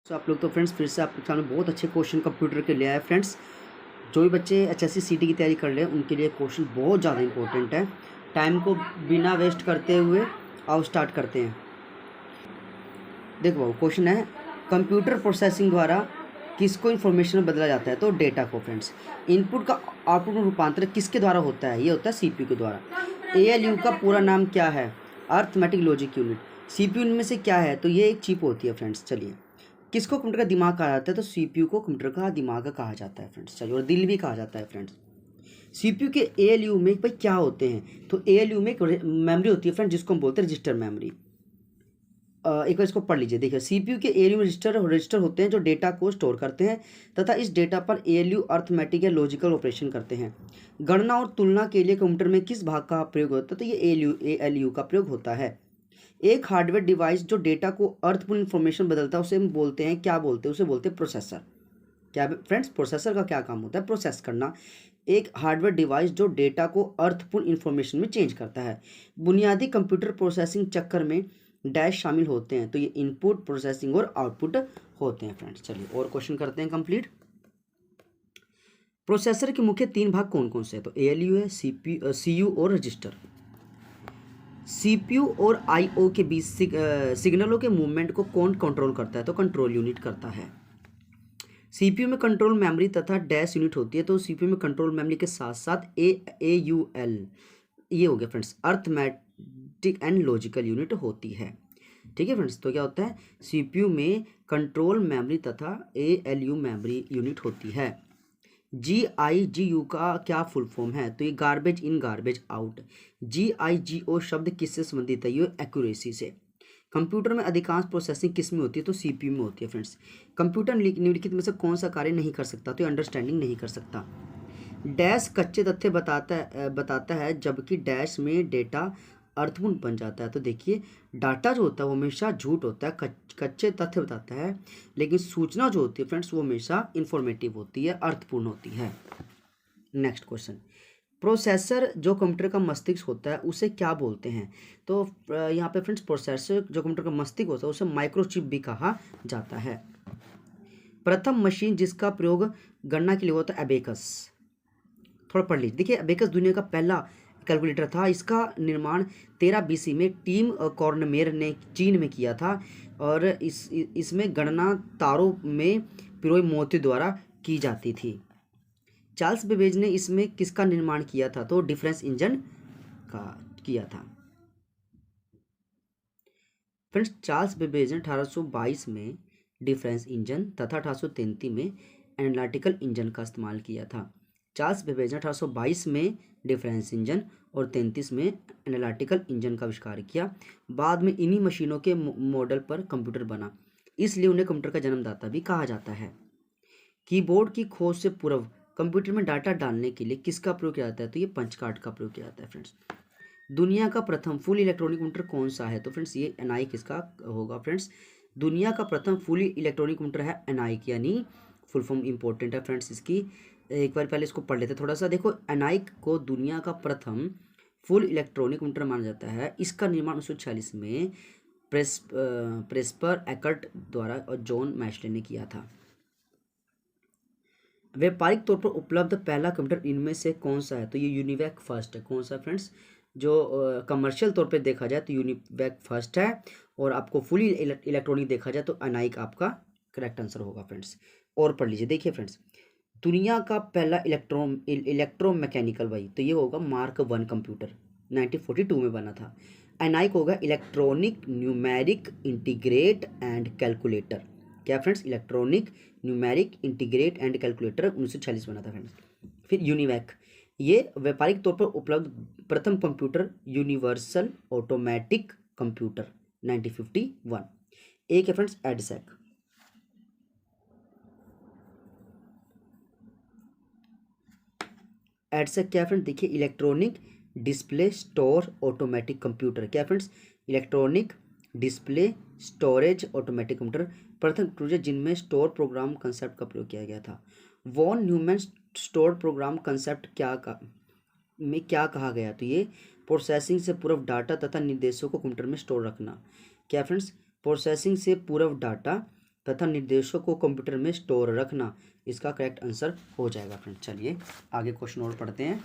तो आप लोग तो फ्रेंड्स फिर से आपके सामने बहुत अच्छे क्वेश्चन कंप्यूटर के ले आए फ्रेंड्स। जो भी बच्चे एचएससी सीटी की तैयारी कर रहे हैं उनके लिए क्वेश्चन बहुत ज़्यादा इंपॉर्टेंट है। टाइम को बिना वेस्ट करते हुए आओ स्टार्ट करते हैं। देखो क्वेश्चन है, कंप्यूटर प्रोसेसिंग द्वारा किसको इन्फॉर्मेशन में बदला जाता है? तो डेटा को फ्रेंड्स। इनपुट का आउटपुट में रूपांतरण किसके द्वारा होता है? ये होता है सीपीयू के द्वारा। एएलयू का पूरा नाम क्या है? Arithmetic logic unit. सीपीयू में से क्या है? तो ये एक चिप होती है फ्रेंड्स। चलिए, किसको कंप्यूटर का दिमाग कहा जाता है? तो सीपीयू को कंप्यूटर का दिमाग कहा जाता है फ्रेंड्स। चलिए, और दिल भी कहा जाता है फ्रेंड्स। सीपीयू के एएलयू में भाई क्या होते हैं? तो एएलयू में एक मेमोरी होती है फ्रेंड्स, जिसको हम बोलते हैं रजिस्टर मेमोरी। एक बार इसको पढ़ लीजिए। देखिए, सीपीयू के एएलयू में रजिस्टर होते हैं जो डेटा को स्टोर करते हैं तथा इस डेटा पर एएलयू अर्थमेटिक या लॉजिकल ऑपरेशन करते हैं। गणना और तुलना के लिए कंप्यूटर में किस भाग का प्रयोग होता है? तो ये एएलयू का प्रयोग होता है। एक हार्डवेयर डिवाइस जो डेटा को अर्थपूर्ण इंफॉर्मेशन बदलता है उसे हम बोलते हैं, क्या बोलते हैं? उसे बोलते हैं प्रोसेसर। क्या फ्रेंड्स, प्रोसेसर का क्या काम होता है? प्रोसेस करना। एक हार्डवेयर डिवाइस जो डेटा को अर्थपूर्ण इंफॉर्मेशन में चेंज करता है। बुनियादी कंप्यूटर प्रोसेसिंग चक्कर में डैश शामिल होते हैं, तो ये इनपुट, प्रोसेसिंग और आउटपुट होते हैं फ्रेंड्स। चलिए और क्वेश्चन करते हैं कंप्लीट। प्रोसेसर के मुख्य तीन भाग कौन कौन से हैं? तो एएलयू है, सीयू और रजिस्टर। सीपीयू और आईओ के बीच सिग्नलों के मूवमेंट को कौन कंट्रोल करता है? तो कंट्रोल यूनिट करता है। सीपीयू में कंट्रोल मेमोरी तथा डैश यूनिट होती है, तो सीपीयू में कंट्रोल मेमोरी के साथ साथ एयूएल, ये हो गया friends, arithmetic and logical unit होती है। ठीक है फ्रेंड्स, तो क्या होता है? सीपीयू में कंट्रोल मेमोरी तथा एएलयू मेमोरी यूनिट होती है। GIGU का क्या फुल फॉर्म है? तो ये garbage in garbage out. GIGO शब्द किससे संबंधित है? ये एक्यूरेसी से। कंप्यूटर में अधिकांश प्रोसेसिंग किस में होती है? तो सीपीयू में होती है फ्रेंड्स। कंप्यूटर निम्नलिखित में से कौन सा कार्य नहीं कर सकता? तो अंडरस्टैंडिंग नहीं कर सकता। डैश कच्चे तथ्य बताता है जबकि डैश में डेटा अर्थपूर्ण बन जाता है। तो देखिए, डाटा जो होता है वो हमेशा झूठ होता है, कच्चे तथ्य बताता है, लेकिन सूचना जो होती है फ्रेंड्स वो हमेशा इंफॉर्मेटिव होती है, अर्थपूर्ण होती है। नेक्स्ट क्वेश्चन, प्रोसेसर जो कंप्यूटर का मस्तिष्क होता है उसे क्या बोलते हैं? तो यहाँ पे फ्रेंड्स, प्रोसेसर जो कंप्यूटर का मस्तिष्क होता है उसे माइक्रोचिप भी कहा जाता है। प्रथम मशीन जिसका प्रयोग गणना के लिए होता है एबेकस। थोड़ा पढ़ लीजिए। देखिए, अबेकस दुनिया का पहला कैलकुलेटर था। इसका निर्माण 13 BC में टीम कॉर्नमेयर ने चीन में किया था और इसमें गणना तारों में पिरोए मोती द्वारा की जाती थी। चार्ल्स बेबेज ने इसमें किसका निर्माण किया था? तो डिफरेंस इंजन का किया था। फ्रेंड्स, चार्ल्स बेबेज ने 1822 में डिफरेंस इंजन तथा 1833 में एनालिटिकल इंजन का इस्तेमाल किया था। चार्ल्स बेबेज ने 1822 में डिफरेंस इंजन और 33 में एनालिटिकल इंजन का आविष्कार किया। बाद में इन्हीं मशीनों के मॉडल पर कंप्यूटर बना, इसलिए उन्हें कंप्यूटर का जन्मदाता भी कहा जाता है। कीबोर्ड की खोज से पूर्व कंप्यूटर में डाटा डालने के लिए किसका प्रयोग किया जाता है? तो ये पंच कार्ड का प्रयोग किया जाता है फ्रेंड्स। दुनिया का प्रथम फुल इलेक्ट्रॉनिक कंप्यूटर कौन सा है? तो फ्रेंड्स ये एनाइक इसका होगा फ्रेंड्स। दुनिया का प्रथम फुली इलेक्ट्रॉनिक कंप्यूटर है एनाइक, यानी फुल फॉर्म इंपॉर्टेंट है फ्रेंड्स इसकी। एक बार पहले इसको पढ़ लेते थोड़ा सा। देखो, एनाइक को दुनिया का प्रथम फुल इलेक्ट्रॉनिक कंप्यूटर माना जाता है। इसका निर्माण 1946 में प्रेस्पर एकर्ट द्वारा और जॉन मैशले ने किया था। व्यापारिक तौर पर उपलब्ध पहला कंप्यूटर इनमें से कौन सा है? तो ये यूनिवैक फर्स्ट है। कौन सा फ्रेंड्स? जो कमर्शियल तौर पे देखा जाए तो यूनिवैक फर्स्ट है, और आपको फुली इलेक्ट्रॉनिक देखा जाए तो एनाइक आपका करेक्ट आंसर होगा फ्रेंड्स। और पढ़ लीजिए। देखिए फ्रेंड्स, दुनिया का पहला इलेक्ट्रोमैकेनिकल भाई, तो ये होगा मार्क 1 कंप्यूटर, 1942 में बना था। एनाइक होगा electronic numeric integrate and calculator. क्या friends? Electronic numeric integrate and calculator 1946 बना था फ्रेंड्स। फिर यूनिवैक, ये व्यापारिक तौर पर उपलब्ध प्रथम कंप्यूटर, यूनिवर्सल ऑटोमेटिक कंप्यूटर, 1951। एक है फ्रेंड्स एडसेक। एडसेक क्या फ्रेंड्स? देखिए, electronic display store automatic computer. क्या friends? Electronic display storage automatic computer, प्रथम कंप्यूटर जिनमें स्टोर प्रोग्राम कंसेप्ट का प्रयोग किया गया था। Von Neumann store program concept में क्या कहा गया? तो ये प्रोसेसिंग से पूर्व डाटा तथा निर्देशों को कंप्यूटर में स्टोर रखना। क्या फ्रेंड्स? प्रोसेसिंग से पूर्व डाटा तथा निर्देशों को कंप्यूटर में स्टोर रखना इसका करेक्ट आंसर हो जाएगा फ्रेंड। चलिए आगे क्वेश्चन और पढ़ते हैं।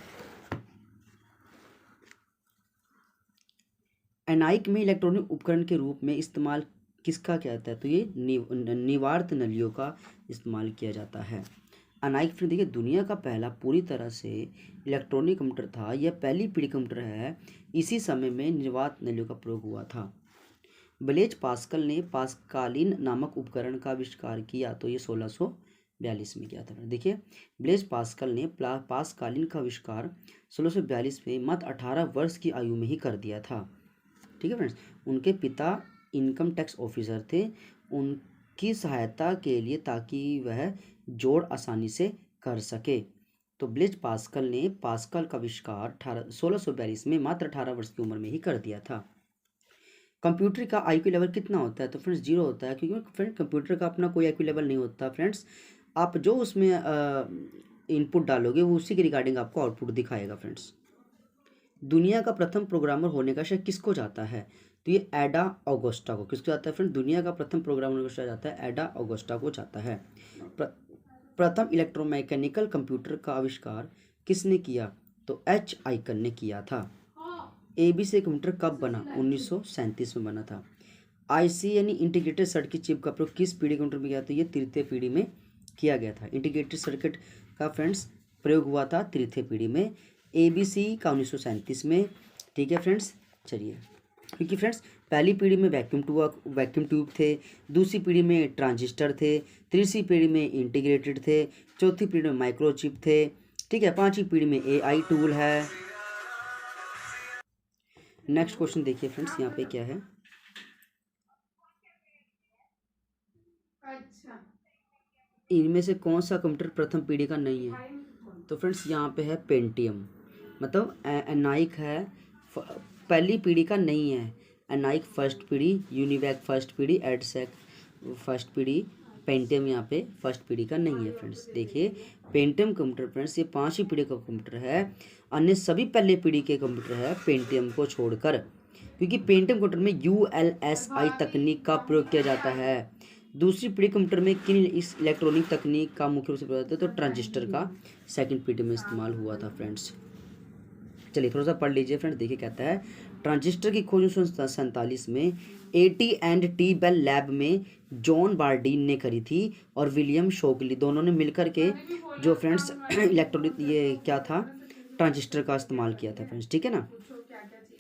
एनाइक में इलेक्ट्रॉनिक उपकरण के रूप में इस्तेमाल किसका किया जाता है? तो ये निवार्त नलियों का इस्तेमाल किया जाता है। एनाइक फ्रेंड देखिए दुनिया का पहला पूरी तरह से इलेक्ट्रॉनिक कंप्यूटर था। यह पहली पीढ़ी कंप्यूटर है। इसी समय में निर्वात नलियों का प्रयोग हुआ था। ब्लेज पास्कल ने पास्कालिन नामक उपकरण का आविष्कार किया, तो ये 1642 में किया था। देखिए ब्लेज पास्कल ने पास्कालिन का आविष्कार 1642 में मात्र 18 वर्ष की आयु में ही कर दिया था। ठीक है फ्रेंड्स। उनके पिता इनकम टैक्स ऑफिसर थे। उनकी सहायता के लिए ताकि वह जोड़ आसानी से कर सके, तो ब्लेज पास्कल ने पास्कल का आविष्कार 1642 में मात्र 18 वर्ष की उम्र में ही कर दिया था। कंप्यूटर का आईक्यू लेवल कितना होता है? तो फ्रेंड्स 0 होता है, क्योंकि फ्रेंड कंप्यूटर का अपना कोई आईक्यू लेवल नहीं होता फ्रेंड्स। आप जो उसमें इनपुट डालोगे वो उसी के रिगार्डिंग आपको आउटपुट दिखाएगा फ्रेंड्स। दुनिया का प्रथम प्रोग्रामर होने का श्रेय किसको जाता है? तो ये एडा ऑगस्टा को। किसको जाता है फ्रेंड? दुनिया का प्रथम प्रोग्रामर होने का श्रेय जाता है एडा ऑगस्टा को जाता है। प्रथम इलेक्ट्रोमैकेनिकल कंप्यूटर का आविष्कार किसने किया? तो एच आइकन ने किया था। एबीसी कंप्यूटर कब बना? 1937 में बना था। आईसी यानी इंटीग्रेटेड सर्किट की चिप का प्रयोग किस पीढ़ी कंप्यूटर में किया? तो ये तृतीय पीढ़ी में किया गया था। इंटीग्रेटेड सर्किट का फ्रेंड्स प्रयोग हुआ था तृतीय पीढ़ी में। एबीसी का 1937 में। ठीक है फ्रेंड्स। चलिए क्योंकि फ्रेंड्स पहली पीढ़ी में वैक्यूम ट्यूब थे, दूसरी पीढ़ी में ट्रांजिस्टर थे, तीसरी पीढ़ी में इंटीग्रेटेड थे, चौथी पीढ़ी में माइक्रोचिप थे। ठीक है, पांचवी पीढ़ी में एआई टूल है। नेक्स्ट क्वेश्चन देखिए फ्रेंड्स, यहाँ पे क्या है। इनमें से कौन सा कंप्यूटर प्रथम पीढ़ी का नहीं है? तो फ्रेंड्स यहाँ पे है पेंटियम, मतलब एनाइक है, पहली पीढ़ी का नहीं है। एनाइक फर्स्ट पीढ़ी, यूनिवैक फर्स्ट पीढ़ी, एडसेक फर्स्ट पीढ़ी, पेंटियम यहाँ पे फर्स्ट पीढ़ी का नहीं है फ्रेंड्स। देखिए पेंटियम कंप्यूटर फ्रेंड्स ये पांचवी पीढ़ी का कंप्यूटर है, अन्य सभी पहले पीढ़ी के कंप्यूटर है पेंटियम को छोड़कर, क्योंकि पेंटियम कंप्यूटर में ULSI तकनीक का प्रयोग किया जाता है। दूसरी पीढ़ी कंप्यूटर में किन इस इलेक्ट्रॉनिक तकनीक का मुख्य रूप से प्रयोग होता है? तो ट्रांजिस्टर का सेकंड पीढ़ी में इस्तेमाल हुआ था फ्रेंड्स। चलिए थोड़ा सा पढ़ लीजिए फ्रेंड्स। देखिए कहता है ट्रांजिस्टर की खोज 1947 में AT&T बेल लैब में जॉन बार्डीन ने करी थी और विलियम शोकली दोनों ने मिलकर के जो फ्रेंड्स इलेक्ट्रॉनिक ये क्या था ट्रांजिस्टर का इस्तेमाल किया था फ्रेंड्स। ठीक है ना।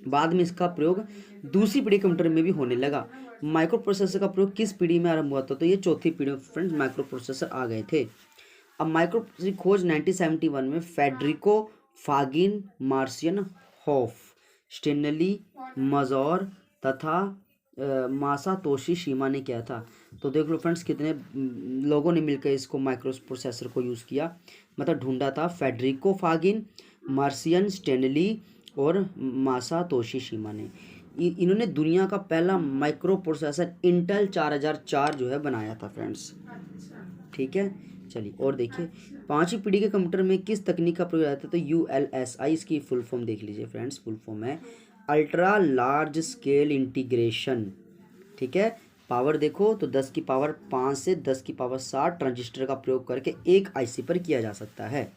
बाद में इसका प्रयोग दूसरी पीढ़ी कंप्यूटर में भी होने लगा। माइक्रो प्रोसेसर का प्रयोग किस पीढ़ी में आरंभ हुआ था? तो ये चौथी पीढ़ी में फ्रेंड्स माइक्रो प्रोसेसर आ गए थे। अब माइक्रो प्रोसेसर की खोज 1971 में फेडरिको फागिन, मार्सियन हॉफ, स्टेनली मजौर तथा मासातोशी शिमा ने किया था। तो देख लो फ्रेंड्स कितने लोगों ने मिलकर इसको माइक्रो प्रोसेसर को यूज़ किया, मतलब ढूंढा था। फेडरिको फागिन, मार्सियन, स्टेनली और मासातोशी शिमा ने। इन्होंने दुनिया का पहला माइक्रो प्रोसेसर इंटेल 4004 जो है बनाया था फ्रेंड्स। ठीक है। चलिए और देखिए पांचवी पीढ़ी के कंप्यूटर में किस तकनीक का प्रयोग आता है? तो ULSI, इसकी फुल फॉर्म देख लीजिए फ्रेंड्स। फुल फॉर्म है अल्ट्रा लार्ज स्केल इंटीग्रेशन। ठीक है। पावर देखो तो 10 की पावर 5 से 10 की पावर 7 ट्रांजिस्टर का प्रयोग करके एक IC पर किया जा सकता है।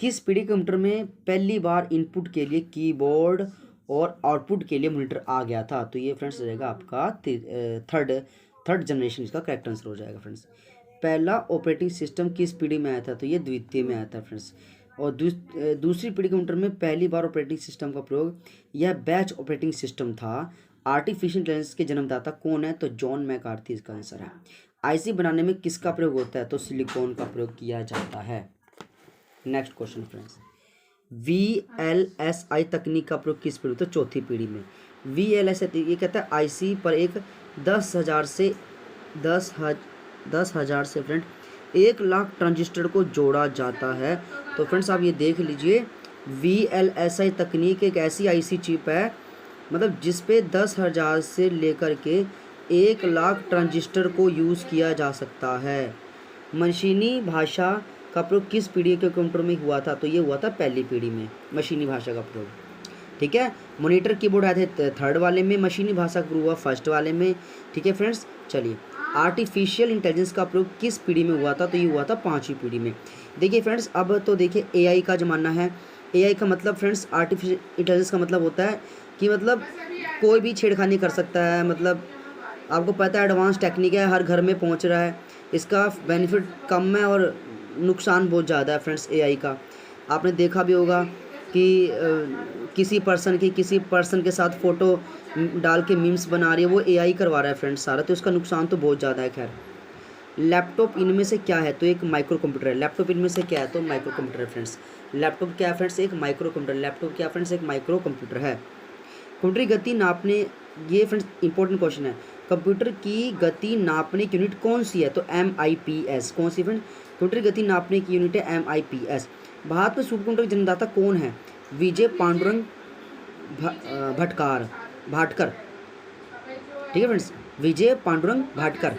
किस पीढ़ी कंप्यूटर में पहली बार इनपुट के लिए कीबोर्ड और आउटपुट के लिए मॉनिटर आ गया था? तो ये फ्रेंड्स रहेगा आपका थर्ड जनरेशन, इसका करेक्ट आंसर हो जाएगा फ्रेंड्स। पहला ऑपरेटिंग सिस्टम किस पीढ़ी में आया था? तो ये द्वितीय में आया था फ्रेंड्स। और दूसरी पीढ़ी कंप्यूटर में पहली बार ऑपरेटिंग सिस्टम का प्रयोग यह बैच ऑपरेटिंग सिस्टम था। आर्टिफिशियल इंटेलिजेंस के जन्मदाता कौन है? तो जॉन मैकार्थी इसका आंसर है। IC बनाने में किसका प्रयोग होता है? तो सिलिकॉन का प्रयोग किया जाता है। नेक्स्ट क्वेश्चन फ्रेंड्स, VLSI तकनीक का प्रयोग किस पीढ़ी? तो चौथी पीढ़ी में। VLSI ये कहता है IC पर एक 10,000 से फ्रेंड 1,00,000 ट्रांजिस्टर को जोड़ा जाता है। तो फ्रेंड्स आप ये देख लीजिए VLSI तकनीक एक ऐसी IC चिप है, मतलब जिस पे 10,000 से लेकर के 1,00,000 ट्रांजिस्टर को यूज़ किया जा सकता है। मशीनी भाषा का प्रयोग किस पीढ़ी के कंप्यूटर में हुआ था? तो ये हुआ था पहली पीढ़ी में मशीनी भाषा का प्रयोग। ठीक है। मॉनिटर कीबोर्ड आए थे थर्ड वाले में, मशीनी भाषा का प्रयोग हुआ फर्स्ट वाले में। ठीक है फ्रेंड्स। चलिए आर्टिफिशियल इंटेलिजेंस का प्रयोग किस पीढ़ी में हुआ था? तो ये हुआ था 5वीं पीढ़ी में। देखिए फ्रेंड्स, अब तो देखिए एआई का ज़माना है। एआई का मतलब फ्रेंड्स, आर्टिफिशियल इंटेलिजेंस का मतलब होता है कि मतलब कोई भी छेड़खानी कर सकता है। मतलब आपको पता है एडवांस टेक्निक है, हर घर में पहुंच रहा है। इसका बेनिफिट कम है और नुकसान बहुत ज़्यादा है फ्रेंड्स एआई का। आपने देखा भी होगा कि किसी पर्सन के साथ फ़ोटो डाल के मीम्स बना रही है, वो एआई करवा रहा है फ्रेंड्स सारा, तो इसका नुकसान तो बहुत ज़्यादा है। खैर, लैपटॉप इनमें से क्या है? तो एक माइक्रो कंप्यूटर है। लैपटॉप इनमें से क्या है? तो माइक्रो कंप्यूटर है फ्रेंड्स। लैपटॉप क्या है फ्रेंड्स? एक माइक्रो कंप्यूटर। लैपटॉप क्या फ्रेंड्स? एक माइक्रो कंप्यूटर है। कंप्यूटर की गति नापने, ये फ्रेंड्स इंपॉर्टेंट क्वेश्चन है। कंप्यूटर की गति नापने की यूनिट कौन सी है? तो MIPS। कौन सी फ्रेंड्स? कंप्यूटर की गति नापने की यूनिट है MIPS। भारत में सुपर कंप्यूटर के जन्मदाता कौन है? विजय पांडुरंग भाटकर। ठीक है फ्रेंड्स, विजय पांडुरंग भाटकर,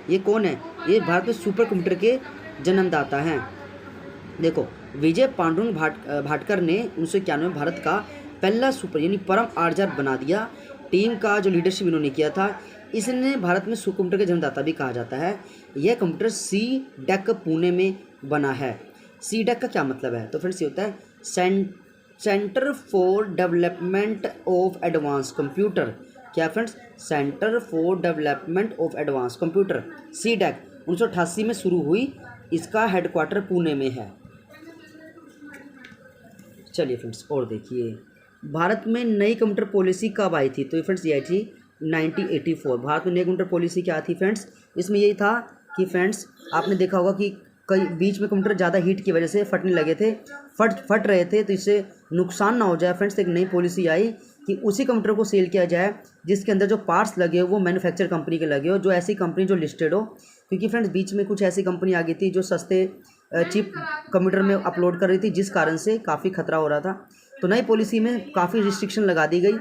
ये कौन है? ये भारत में सुपर कंप्यूटर के जन्मदाता हैं। देखो, विजय पांडुरंग भाटकर ने 1991 में भारत का पहला सुपर यानी परम आर्जर बना दिया। टीम का जो लीडरशिप इन्होंने किया था, इसने भारत में सुपर कंप्यूटर के जन्मदाता भी कहा जाता है। यह कंप्यूटर CDEC पुणे में बना है। CDEC का क्या मतलब है? तो फ्रेंड्स ये होता है centre for development of advance computer. क्या friends? Centre for development of advance computer, CDEC 1988 में शुरू हुई। इसका हेडक्वार्टर पुणे में है। चलिए फ्रेंड्स, और देखिए, भारत में नई कंप्यूटर पॉलिसी कब आई थी? तो फ्रेंड्स ये आई थी 1984। भारत में नई कंप्यूटर पॉलिसी क्या थी फ्रेंड्स? इसमें यही था कि फ्रेंड्स आपने देखा होगा कि कई बीच में कंप्यूटर ज़्यादा हीट की वजह से फटने लगे थे, फट रहे थे, तो इससे नुकसान ना हो जाए फ्रेंड्स, एक नई पॉलिसी आई कि उसी कंप्यूटर को सेल किया जाए जिसके अंदर जो पार्ट्स लगे हो वो मैन्युफैक्चर कंपनी के लगे हो, जो ऐसी कंपनी जो लिस्टेड हो। क्योंकि फ्रेंड्स बीच में कुछ ऐसी कंपनी आ गई थी जो सस्ते चिप कंप्यूटर में अपलोड कर रही थी, जिस कारण से काफ़ी खतरा हो रहा था। तो नई पॉलिसी में काफ़ी रिस्ट्रिक्शन लगा दी गई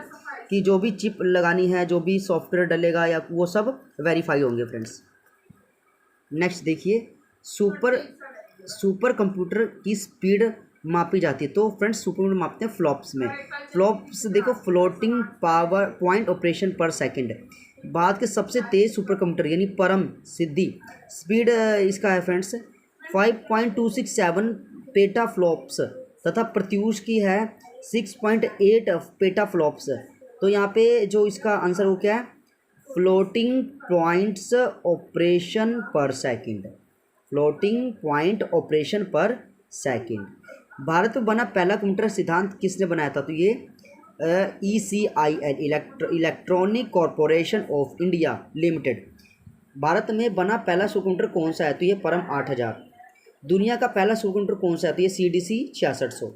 कि जो भी चिप लगानी है, जो भी सॉफ्टवेयर डलेगा या वो सब वेरीफाई होंगे फ्रेंड्स। नेक्स्ट देखिए, सुपर कंप्यूटर की स्पीड मापी जाती है। तो फ्रेंड्स सुपर कंप्यूटर मापते हैं फ्लॉप्स में। फ्लॉप्स देखो, फ्लोटिंग पावर पॉइंट ऑपरेशन पर सेकंड। भारत के सबसे तेज सुपर कंप्यूटर यानी परम सिद्धि, स्पीड इसका है फ्रेंड्स 5.267 पेटा फ्लॉप्स तथा प्रत्यूष की है 6.8 पेटा फ्लॉप्स। तो यहाँ पे जो इसका आंसर वो क्या है? फ्लोटिंग पॉइंट्स ऑपरेशन पर सेकंड। फ्लोटिंग पॉइंट ऑपरेशन पर सेकंड। भारत में बना पहला कंप्यूटर सिद्धांत किसने बनाया था? तो ये ECIL electronic corporation of India limited. Bharat में बना पहला सुपर कंप्यूटर कौन सा है? तो ये परम 8000। दुनिया का पहला सुपर कंप्यूटर कौन सा है? तो ये CDC 6600।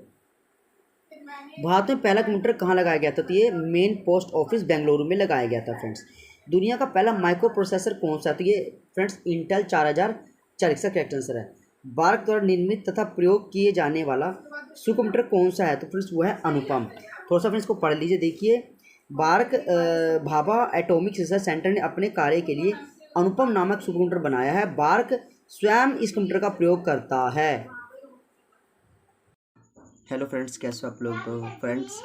भारत में पहला कंप्यूटर कहाँ लगाया गया था? तो ये मेन पोस्ट ऑफिस बेंगलुरु में लगाया गया था फ्रेंड्स। दुनिया का पहला माइक्रो प्रोसेसर कौन सा है? तो ये फ्रेंड्स इंटेल 4004 इसका करेक्ट आंसर है। भारत द्वारा निर्मित तथा प्रयोग किए जाने वाला सुपर कंप्यूटर कौन सा है? तो फ्रेंड्स वो है अनुपम। थोड़ा सा फ्रेंड्स को पढ़ लीजिए। देखिए, Bharat Bhabha atomic research centre ने अपने कार्य के लिए अनुपम नामक सुपर कंप्यूटर बनाया है। भारत स्वयं इस कंप्यूटर का प्रयोग करता है। हेलो फ्रेंड्स, कैसे आप लोग? तो फ्रेंड्स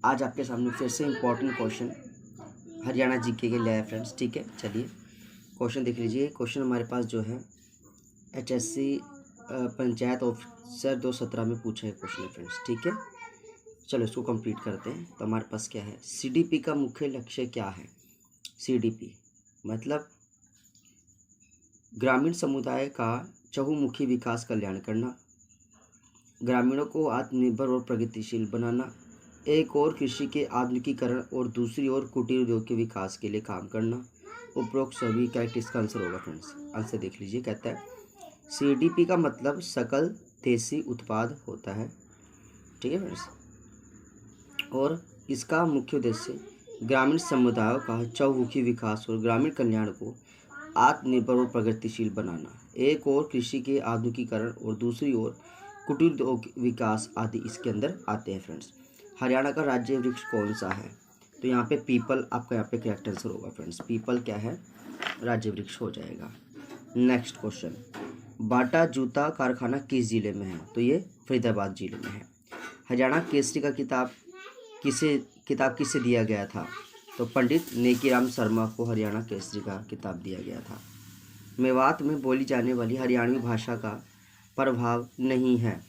आज आपके सामने फिर से इम्पोर्टेंट क्वेश्चन हरियाणा जीके के लिए है फ्रेंड्स। ठीक है, चलिए क्वेश्चन देख लीजिए। क्वेश्चन हमारे पास जो है HSC पंचायत ऑफिसर 2017 में पूछा है क्वेश्चन है फ्रेंड्स। ठीक है, चलो इसको कंप्लीट करते हैं। तो हमारे पास क्या है? CDP का मुख्य लक्ष्य क्या है? CDP मतलब ग्रामीण समुदाय का चहुमुखी विकास कल्याण करना, ग्रामीणों को आत्मनिर्भर और प्रगतिशील बनाना, एक और कृषि के आधुनिकीकरण और दूसरी ओर कुटीर उद्योग के विकास के लिए काम करना। उपरोक्त सभी करेक्ट इसका आंसर होगा फ्रेंड्स। आंसर देख लीजिए, कहता है CDP का मतलब सकल देशी उत्पाद होता है। ठीक है फ्रेंड्स, और इसका मुख्य उद्देश्य ग्रामीण समुदायों का चहुमुखी विकास और ग्रामीण कल्याण को आत्मनिर्भर और प्रगतिशील बनाना, एक और कृषि के आधुनिकीकरण और दूसरी ओर कुटीर उद्योग विकास आदि इसके अंदर आते हैं फ्रेंड्स। हरियाणा का राज्य वृक्ष कौन सा है? तो यहाँ पे पीपल आपका यहाँ पे करेक्ट आंसर होगा फ्रेंड्स। पीपल क्या है? राज्य वृक्ष हो जाएगा। नेक्स्ट क्वेश्चन, बाटा जूता कारखाना किस जिले में है? तो ये फरीदाबाद जिले में है। हरियाणा केसरी का किताब किसे दिया गया था? तो पंडित नेकीराम शर्मा को हरियाणा केसरी का खिताब दिया गया था। मेवात में बोली जाने वाली हरियाणवी भाषा का प्रभाव नहीं है,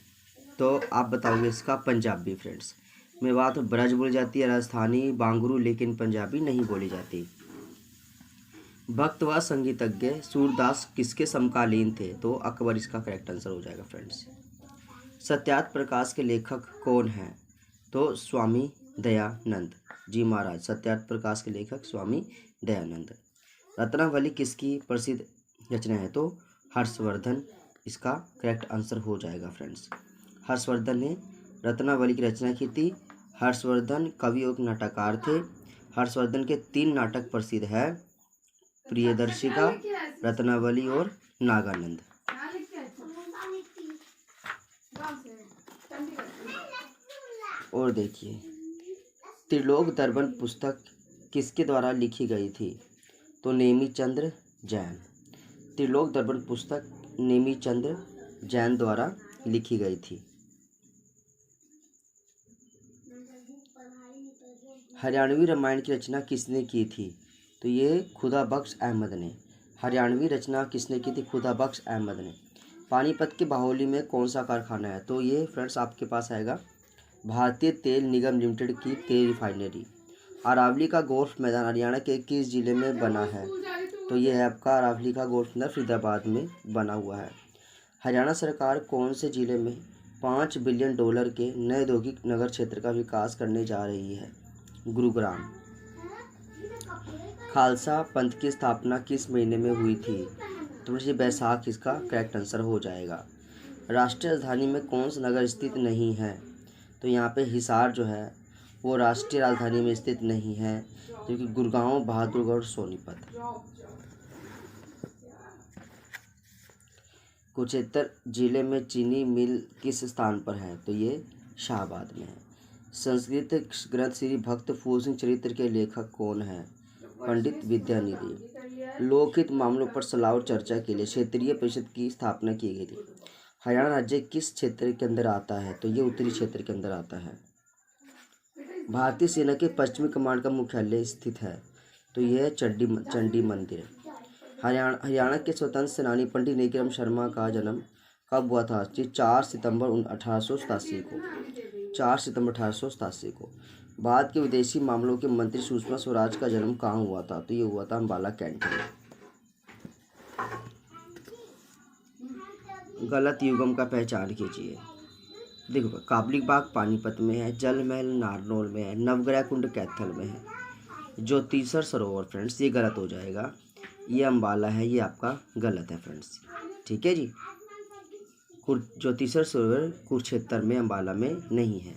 तो आप बताओगे इसका पंजाबी फ्रेंड्स। मेवात में ब्रज बोली जाती है, राजस्थानी, बांगरू, लेकिन पंजाबी नहीं बोली जाती। भक्त व संगीतज्ञ सूरदास किसके समकालीन थे, तो अकबर इसका करेक्ट आंसर हो जाएगा फ्रेंड्स। सत्यार्थ प्रकाश के लेखक कौन हैं, तो स्वामी दयानंद जी महाराज। सत्यार्थ प्रकाश के लेखक स्वामी दयानंद। रत्नावली किसकी प्रसिद्ध रचना है, तो हर्षवर्धन इसका करेक्ट आंसर हो जाएगा फ्रेंड्स। हर्षवर्धन ने रत्नावली की रचना की थी। हर्षवर्धन कवि और नाटककार थे। हर्षवर्धन के 3 नाटक प्रसिद्ध है, प्रियदर्शिका, रत्नावली और नागानंद। और देखिए, त्रिलोक दर्पण पुस्तक किसके द्वारा लिखी गई थी, तो नेमीचंद्र जैन। त्रिलोक दर्पण पुस्तक नेमीचंद्र जैन द्वारा लिखी गई थी। हरियाणवी रामायण की रचना किसने की थी, तो ये खुदा बख्श अहमद ने। हरियाणवी रचना किसने की थी, खुदा बख्श अहमद ने। पानीपत के बाहोली में कौन सा कारखाना है, तो ये फ्रेंड्स आपके पास आएगा भारतीय तेल निगम लिमिटेड की तेल रिफाइनरी। अरावली का गोल्फ मैदान हरियाणा के किस जिले में बना है, तो ये है आपका अरावली का गोल्फ मैदान फरीदाबाद में बना हुआ है। हरियाणा सरकार कौन से जिले में $5 बिलियन के नए औद्योगिक नगर क्षेत्र का विकास करने जा रही है, गुरुग्राम। खालसा पंथ की स्थापना किस महीने में हुई थी, तो ये बैसाख इसका करेक्ट आंसर हो जाएगा। राष्ट्रीय राजधानी में कौन सा नगर स्थित नहीं है, तो यहाँ पे हिसार जो है वो राष्ट्रीय राजधानी में स्थित नहीं है, क्योंकि गुड़गांव, बहादुरगढ़, सोनीपत। कुरुक्षेत्र जिले में चीनी मिल किस स्थान पर है, तो ये शाहबाद में है। संस्कृत ग्रंथ श्री भक्त फूल सिंह चरित्र के लेखक कौन हैं, पंडित विद्यानिधि। लोकहित मामलों पर सलाह और चर्चा के लिए क्षेत्रीय परिषद की स्थापना की गई थी। हरियाणा राज्य किस क्षेत्र के अंदर आता है, तो ये उत्तरी क्षेत्र के अंदर आता है। भारतीय सेना के पश्चिमी कमांड का मुख्यालय स्थित है, तो यह चंडी मंदिर। हरियाणा के स्वतंत्र सेनानी पंडित नेकीराम शर्मा का जन्म कब हुआ था, 4 सितंबर 1887 को। 4 सितंबर 1887 को। भारत के विदेशी मामलों के मंत्री सुषमा स्वराज का जन्म कहाँ हुआ था, तो ये हुआ था अम्बाला कैंट में। गलत युग्म का पहचान कीजिए। देखो, काबुली बाग पानीपत में है, जल महल नारनौल में है, नवग्रह कुंड कैथल में है, ज्योतिसर सरोवर फ्रेंड्स ये गलत हो जाएगा। ये अम्बाला है, ये आपका गलत है फ्रेंड्स। ठीक है जी। ज्योतिसर सरोवर कुरुक्षेत्र में, अम्बाला में नहीं है।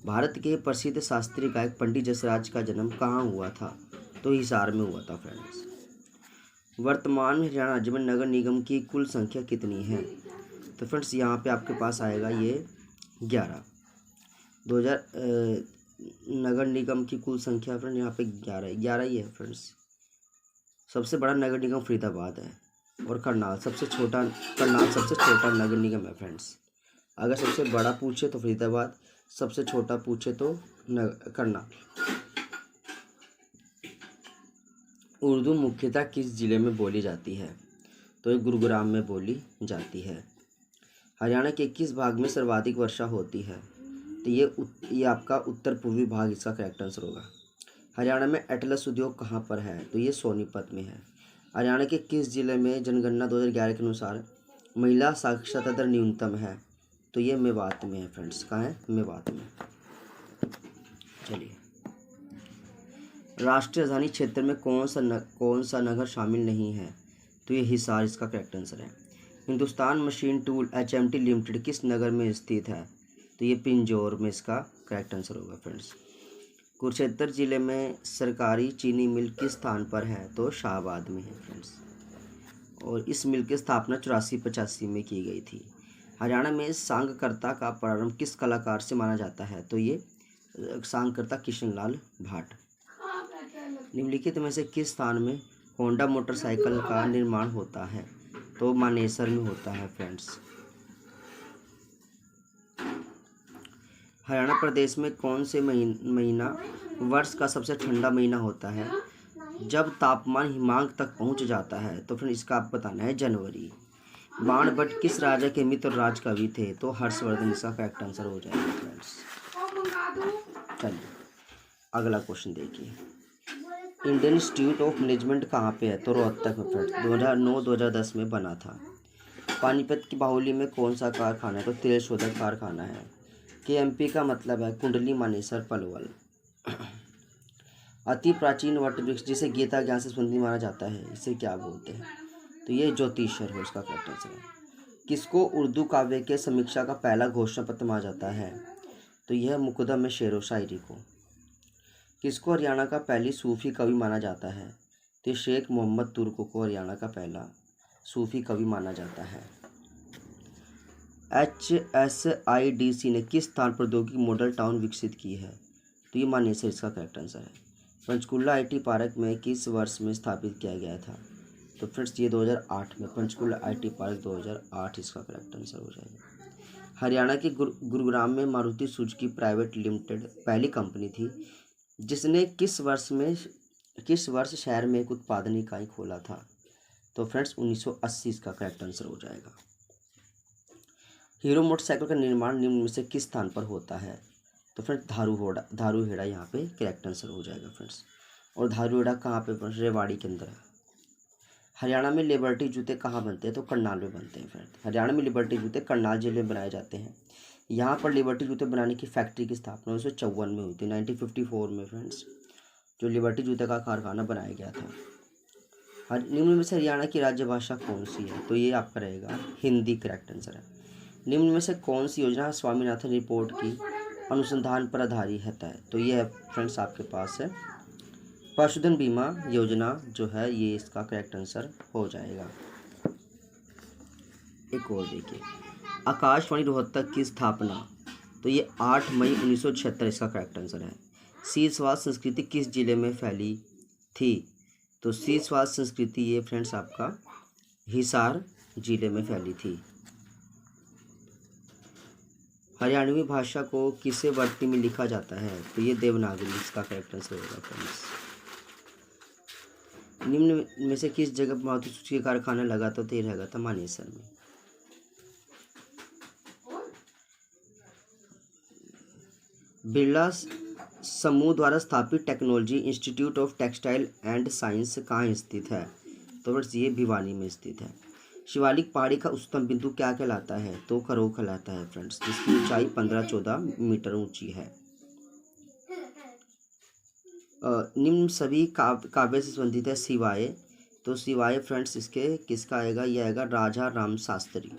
भारत के प्रसिद्ध शास्त्रीय गायक पंडित जसराज का जन्म कहाँ हुआ था, तो हिसार में हुआ था फ्रेंड्स। वर्तमान में हरियाणा राज्य में नगर निगम की कुल संख्या कितनी है, तो फ्रेंड्स यहाँ पे आपके पास आएगा ये 11। 2000 नगर निगम की कुल संख्या फ्रेंड यहाँ पे 11 ही है फ्रेंड्स। सबसे बड़ा नगर निगम फरीदाबाद है और करनाल सबसे छोटा नगर निगम है फ्रेंड्स। अगर सबसे बड़ा पूछे तो फरीदाबाद, सबसे छोटा पूछे तो करनाल। उर्दू मुख्यतः किस जिले में बोली जाती है, तो ये गुरुग्राम में बोली जाती है। हरियाणा के किस भाग में सर्वाधिक वर्षा होती है, तो ये आपका उत्तर पूर्वी भाग इसका करेक्ट आंसर होगा। हरियाणा में एटलस उद्योग कहाँ पर है, तो ये सोनीपत में है। हरियाणा के किस जिले में जनगणना 2011 के अनुसार महिला साक्षरता दर न्यूनतम है, तो ये मेवात में है फ्रेंड्स। कहाँ है, मेवात में। चलिए, राष्ट्रीय राजधानी क्षेत्र में कौन सा नगर शामिल नहीं है, तो ये हिसार इसका करेक्ट आंसर है। Hindustan machine tool HMT limited किस नगर में स्थित है, तो ये पिंजौर में इसका करेक्ट आंसर होगा फ्रेंड्स। कुरुक्षेत्र जिले में सरकारी चीनी मिल किस स्थान पर है, तो शाहबाद में है फ्रेंड्स। और इस मिल की स्थापना 84-85 में की गई थी। हरियाणा में सांगकर्ता का प्रारंभ किस कलाकार से माना जाता है, तो ये सांगकर्ता किशनलाल भाट। निम्नलिखित में से किस स्थान में होंडा मोटरसाइकिल का निर्माण होता है, तो मानेसर में होता है फ्रेंड्स। हरियाणा प्रदेश में कौन से महीना वर्ष का सबसे ठंडा महीना होता है? जब तापमान हिमांक तक पहुंच जाता है। तो फ्रेंड इसका आप बताना है जनवरी। बाण भट्ट किस राजा के मित्र राज कवि थे? तो हर्षवर्धन इसका करेक्ट आंसर हो जाएगा फ्रेंड्स। चलिए अगला क्वेश्चन देखिए। इंडियन इंस्टीट्यूट ऑफ मैनेजमेंट कहाँ पे है? तो रोहतक में फ्रेंड्स 2009-2010 में बना था। पानीपत की बाहुली में कौन सा कारखाना है? तो तेल शोधक कारखाना है। KMP का मतलब है कुंडली मानेसर पलवल। अति प्राचीन वट वृक्ष जिसे गीता ज्ञान से संबंधित माना जाता है, इसे क्या बोलते हैं? तो ये ज्योतिषर है, उसका करेक्ट आंसर है। किसको उर्दू काव्य के समीक्षा का पहला घोषणा पत्र माना जाता है? तो यह मुकद्दम में शेर व शायरी को। किसको हरियाणा का पहली सूफी कवि माना जाता है? तो शेख मोहम्मद तुर्क को हरियाणा का पहला सूफी कवि माना जाता है। HSIDC ने किस स्थान प्रौद्योगिकी मॉडल टाउन विकसित की है? तो ये मानेसर इसका करेक्ट आंसर है। पंचकुला IT पार्क में किस वर्ष में स्थापित किया गया था? तो फ्रेंड्स ये 2008 में। पंचकुला IT पार्क 2008 इसका करेक्ट आंसर हो जाएगा। हरियाणा के गुरुग्राम में मारुति सुजुकी प्राइवेट लिमिटेड पहली कंपनी थी जिसने किस वर्ष शहर में एक उत्पादन इकाई खोला था? तो फ्रेंड्स 1980 इसका करेक्ट आंसर हो जाएगा। हीरो मोटरसाइकिल का निर्माण निम्न में से किस स्थान पर होता है? तो फ्रेंड्स धारूहेड़ा यहाँ पे करेक्ट आंसर हो जाएगा फ्रेंड्स। और धारूहेड़ा कहाँ पे? फ्रेंड्स रेवाड़ी के अंदर है। हरियाणा में लिबर्टी जूते कहाँ बनते हैं? तो करनाल में बनते हैं फ्रेंड्स। हरियाणा में लिबर्टी जूते करनाल जिले में बनाए जाते हैं। यहाँ पर लिबर्टी जूते बनाने की फैक्ट्री की स्थापना 1954 में हुई थी। 1954 में फ्रेंड्स जो लिबर्टी जूते का कारखाना बनाया गया था। निम्न में से हरियाणा की राज्य भाषा कौन सी है? तो ये आपका रहेगा हिंदी करेक्ट आंसर है। निम्न में से कौन सी योजना स्वामीनाथन रिपोर्ट की अनुसंधान पर आधारित है? तो ये है फ्रेंड्स आपके पास है पशुधन बीमा योजना जो है, ये इसका करेक्ट आंसर हो जाएगा। एक और देखिए, आकाशवाणी रोहतक की स्थापना? तो ये 8 मई 1976 इसका करेक्ट आंसर है। सीसवाद संस्कृति किस जिले में फैली थी? तो सीसवाद संस्कृति ये फ्रेंड्स आपका हिसार जिले में फैली थी। हरियाणवी भाषा को किसे वर्ती में लिखा जाता है? तो ये देवनागरी इसका करेक्ट आंसर होगा फ्रेंड्स। निम्न में से किस जगह मारुति सुजुकी कारखाना लगा था? तो ये लगा था मानेसर में। बिरला समूह द्वारा स्थापित technology institute of textile and science कहाँ स्थित है? तो बस ये भिवानी में स्थित है। शिवालिक पहाड़ी का उच्चतम बिंदु क्या कहलाता है? तो खरों कहलाता है फ्रेंड्स, जिसकी ऊंचाई 15-14 मीटर ऊंची है। निम्न सभी काव्य से संबंधित है सिवाय? तो सिवाय फ्रेंड्स इसके किसका आएगा? ये आएगा राजा राम शास्त्री।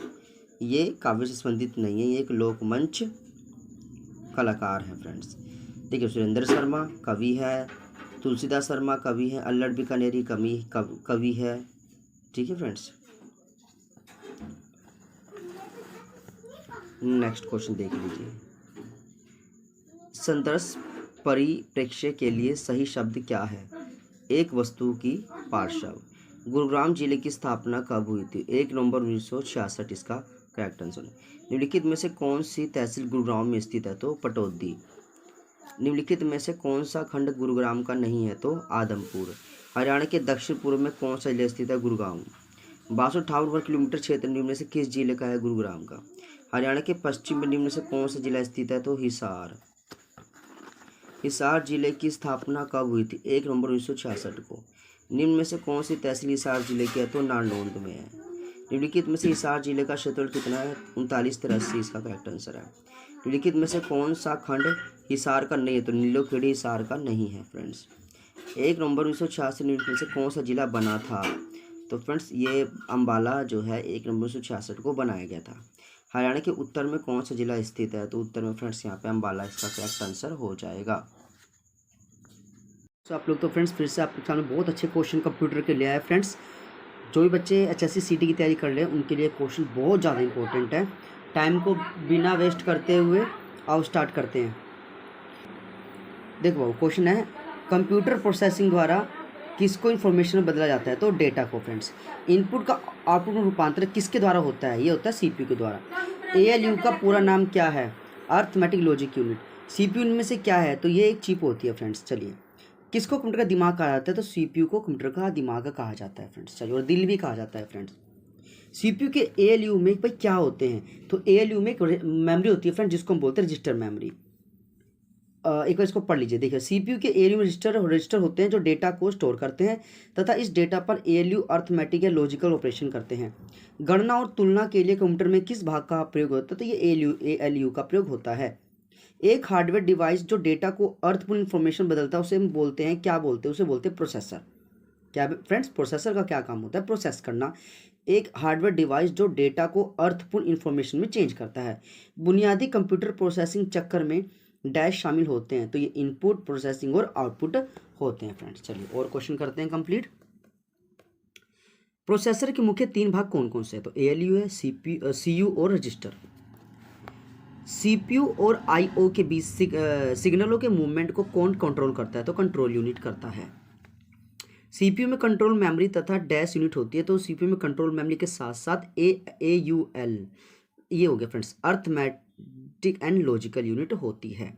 ये काव्य से संबंधित नहीं है, ये एक लोकमंच कलाकार है फ्रेंड्स। देखिए सुरेंद्र शर्मा कवि है, तुलसीदास शर्मा कवि है, अल्लड़ बीकानेरी कवि है। ठीक है फ्रेंड्स। नेक्स्ट क्वेश्चन देख लीजिए। संदर्भ परिप्रेक्ष्य के लिए सही शब्द क्या है? एक वस्तु की पार्श्व। गुरुग्राम जिले की स्थापना कब हुई थी? 1 नवंबर 1966 इसका करेक्ट आंसर है। निम्नलिखित में से कौन सी तहसील गुरुग्राम में स्थित है? तो पटौदी। निम्नलिखित में से कौन सा खंड गुरुग्राम का नहीं है? तो आदमपुर। हरियाणा के दक्षिण पूर्व में कौन सा जिला स्थित है? गुरुग्राम। 6258 वर्ग किलोमीटर क्षेत्र निम्न में से किस जिले का है? गुरुग्राम का। हरियाणा के पश्चिम में निम्न में से कौन सा जिला स्थित है? तो हिसार। हिसार जिले की स्थापना कब हुई थी? 1 नवंबर 1966 को। निम्न में से कौन सी तहसील हिसार जिले की है? तो नारनौंद में है। निम्नलिखित में से हिसार जिले का क्षेत्रफल कितना है? 3983 इसका करेक्ट आंसर है। निम्नलिखित में से कौन सा खंड हिसार का नहीं है? तो नीलोखेड़ी हिसार का नहीं है फ्रेंड्स। 1 नवंबर 1966 निम्नलिखित में से कौन सा जिला बना था? तो फ्रेंड्स ये अम्बाला जो है 1 नवंबर 1966 को बनाया गया था। हरियाणा के उत्तर में कौन सा जिला स्थित है? तो उत्तर में फ्रेंड्स यहाँ पे अम्बाला इसका करेक्ट आंसर हो जाएगा। तो आप लोग तो फ्रेंड्स फिर से आपके सामने बहुत अच्छे क्वेश्चन कंप्यूटर के लिए आए फ्रेंड्स। जो भी बच्चे HSC CT की तैयारी कर रहे हैं उनके लिए क्वेश्चन बहुत ज़्यादा इंपॉर्टेंट है। टाइम को बिना वेस्ट करते हुए आओ स्टार्ट करते हैं। देखो क्वेश्चन है, कंप्यूटर प्रोसेसिंग द्वारा किसको इन्फॉर्मेशन में बदला जाता है? तो डेटा को फ्रेंड्स। इनपुट का आउटपुट में रूपांतर किसके द्वारा होता है? ये होता है CPU के द्वारा। ALU का पूरा नाम क्या है? Arithmetic logic unit. सीपीयू इनमें से क्या है, तो ये एक चिप होती है फ्रेंड्स। चलिए, किसको कंप्यूटर का दिमाग कहा जाता है, तो सीपीयू को कंप्यूटर का दिमाग कहा जाता है फ्रेंड्स। चलिए, और दिल भी कहा जाता है फ्रेंड्स। सीपीयू के एएलयू में भाई क्या होते हैं, तो एएलयू में एक मेमोरी होती है फ्रेंड, जिसको हम बोलते हैं रजिस्टर मेमोरी। एक बार इसको पढ़ लीजिए। देखिए, सीपीयू के एएलयू में रजिस्टर होते हैं जो डेटा को स्टोर करते हैं तथा इस डेटा पर एएलयू अर्थमेटिक या लॉजिकल ऑपरेशन करते हैं। गणना और तुलना के लिए कंप्यूटर में किस भाग का प्रयोग होता है, तो ये एएलयू का प्रयोग होता है। एक हार्डवेयर डिवाइस जो डेटा को अर्थपूर्ण इंफॉर्मेशन बदलता है उसे हम बोलते हैं, क्या बोलते हैं, उसे बोलते हैं प्रोसेसर। क्या फ्रेंड्स, प्रोसेसर का क्या काम होता है, प्रोसेस करना। एक हार्डवेयर डिवाइस जो डेटा को अर्थपूर्ण इंफॉर्मेशन में चेंज करता है। बुनियादी कंप्यूटर प्रोसेसिंग चक्कर में डैश शामिल होते हैं, तो ये इनपुट, प्रोसेसिंग और आउटपुट होते हैं फ्रेंड्स। चलिए, और क्वेश्चन करते हैं कंप्लीट। प्रोसेसर के मुख्य तीन भाग कौन कौन से हैं, तो एएलयू है, सीयू और रजिस्टर। सीपीयू और आईओ के बीच सिग्नलों के मूवमेंट को कौन कंट्रोल करता है, तो कंट्रोल यूनिट करता है। सीपीयू में कंट्रोल मेमोरी तथा डैश यूनिट होती है, तो सीपीयू में कंट्रोल मेमोरी के साथ साथ एयूएल, ये हो गया friends, arithmetic and logical unit होती है।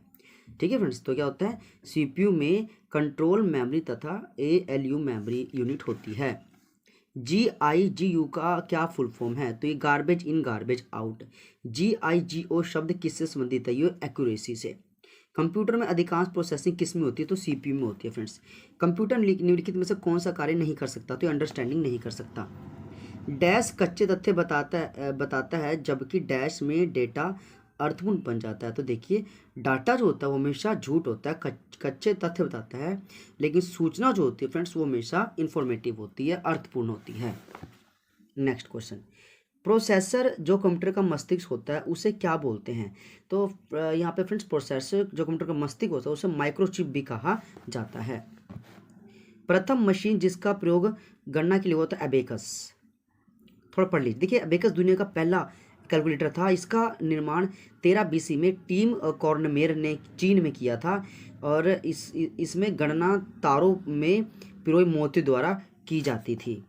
ठीक है फ्रेंड्स, तो क्या होता है, सीपीयू में कंट्रोल मेमोरी तथा एएलयू मेमोरी यूनिट होती है। GIGU का क्या फुल फॉर्म है, तो ये garbage in garbage out. GIGO शब्द किससे संबंधित है, ये एक्यूरेसी से। कंप्यूटर में अधिकांश प्रोसेसिंग किस में होती है, तो सीपीयू में होती है फ्रेंड्स। कंप्यूटर निम्नलिखित में से कौन सा कार्य नहीं कर सकता, तो अंडरस्टैंडिंग नहीं कर सकता। डैश कच्चे तथ्य बताता है जबकि डैश में डेटा अर्थपूर्ण बन जाता है। तो देखिए, डाटा जो होता है वो हमेशा झूठ होता है, कच्चे तथ्य बताता है, लेकिन सूचना जो होती है फ्रेंड्स वो हमेशा इंफॉर्मेटिव होती है, अर्थपूर्ण होती है। नेक्स्ट क्वेश्चन, प्रोसेसर जो कंप्यूटर का मस्तिष्क होता है उसे क्या बोलते हैं, तो यहाँ पे फ्रेंड्स प्रोसेसर जो कंप्यूटर का मस्तिष्क होता है उसे माइक्रोचिप भी कहा जाता है। प्रथम मशीन जिसका प्रयोग गणना के लिए होता है एबेकस, थोड़ा पढ़ लीजिए। देखिए, एबेकस दुनिया का पहला कैलकुलेटर था। इसका निर्माण 13 BC में टीम कॉर्नमेयर ने चीन में किया था और इसमें गणना तारों में पिरोए मोती द्वारा की जाती थी।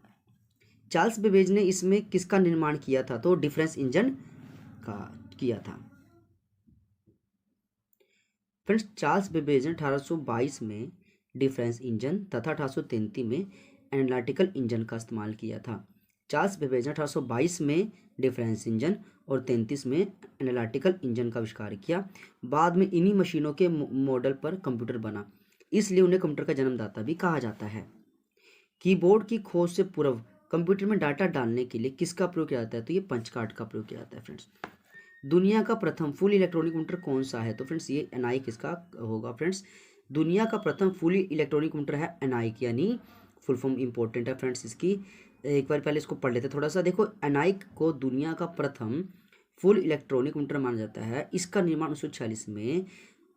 चार्ल्स बेबेज ने इसमें किसका निर्माण किया था, तो डिफरेंस इंजन का किया था। फ्रेंड्स, चार्ल्स बेबेज ने 1822 में डिफरेंस इंजन तथा 1833 में एनालिटिकल इंजन का इस्तेमाल किया था। चार्ल्स बेबेज ने 1822 में डिफरेंस इंजन और 33 में एनालिटिकल इंजन का आविष्कार किया। बाद में इन्हीं मशीनों के मॉडल पर कंप्यूटर बना, इसलिए उन्हें कंप्यूटर का जन्मदाता भी कहा जाता है। कीबोर्ड की खोज से पूर्व कंप्यूटर में डाटा डालने के लिए किसका प्रयोग किया जाता है, तो ये पंच कार्ड का प्रयोग किया जाता है फ्रेंड्स। दुनिया का प्रथम फुल इलेक्ट्रॉनिक कंप्यूटर कौन सा है, तो फ्रेंड्स ये एनाइक इसका होगा फ्रेंड्स। दुनिया का प्रथम फुली इलेक्ट्रॉनिक कंप्यूटर है एनाइक, यानी फुल फॉर्म इंपॉर्टेंट है फ्रेंड्स इसकी। एक बार पहले इसको पढ़ लेते थोड़ा सा। देखो, एनाइक को दुनिया का प्रथम फुल इलेक्ट्रॉनिक कंप्यूटर माना जाता है। इसका निर्माण 1946 में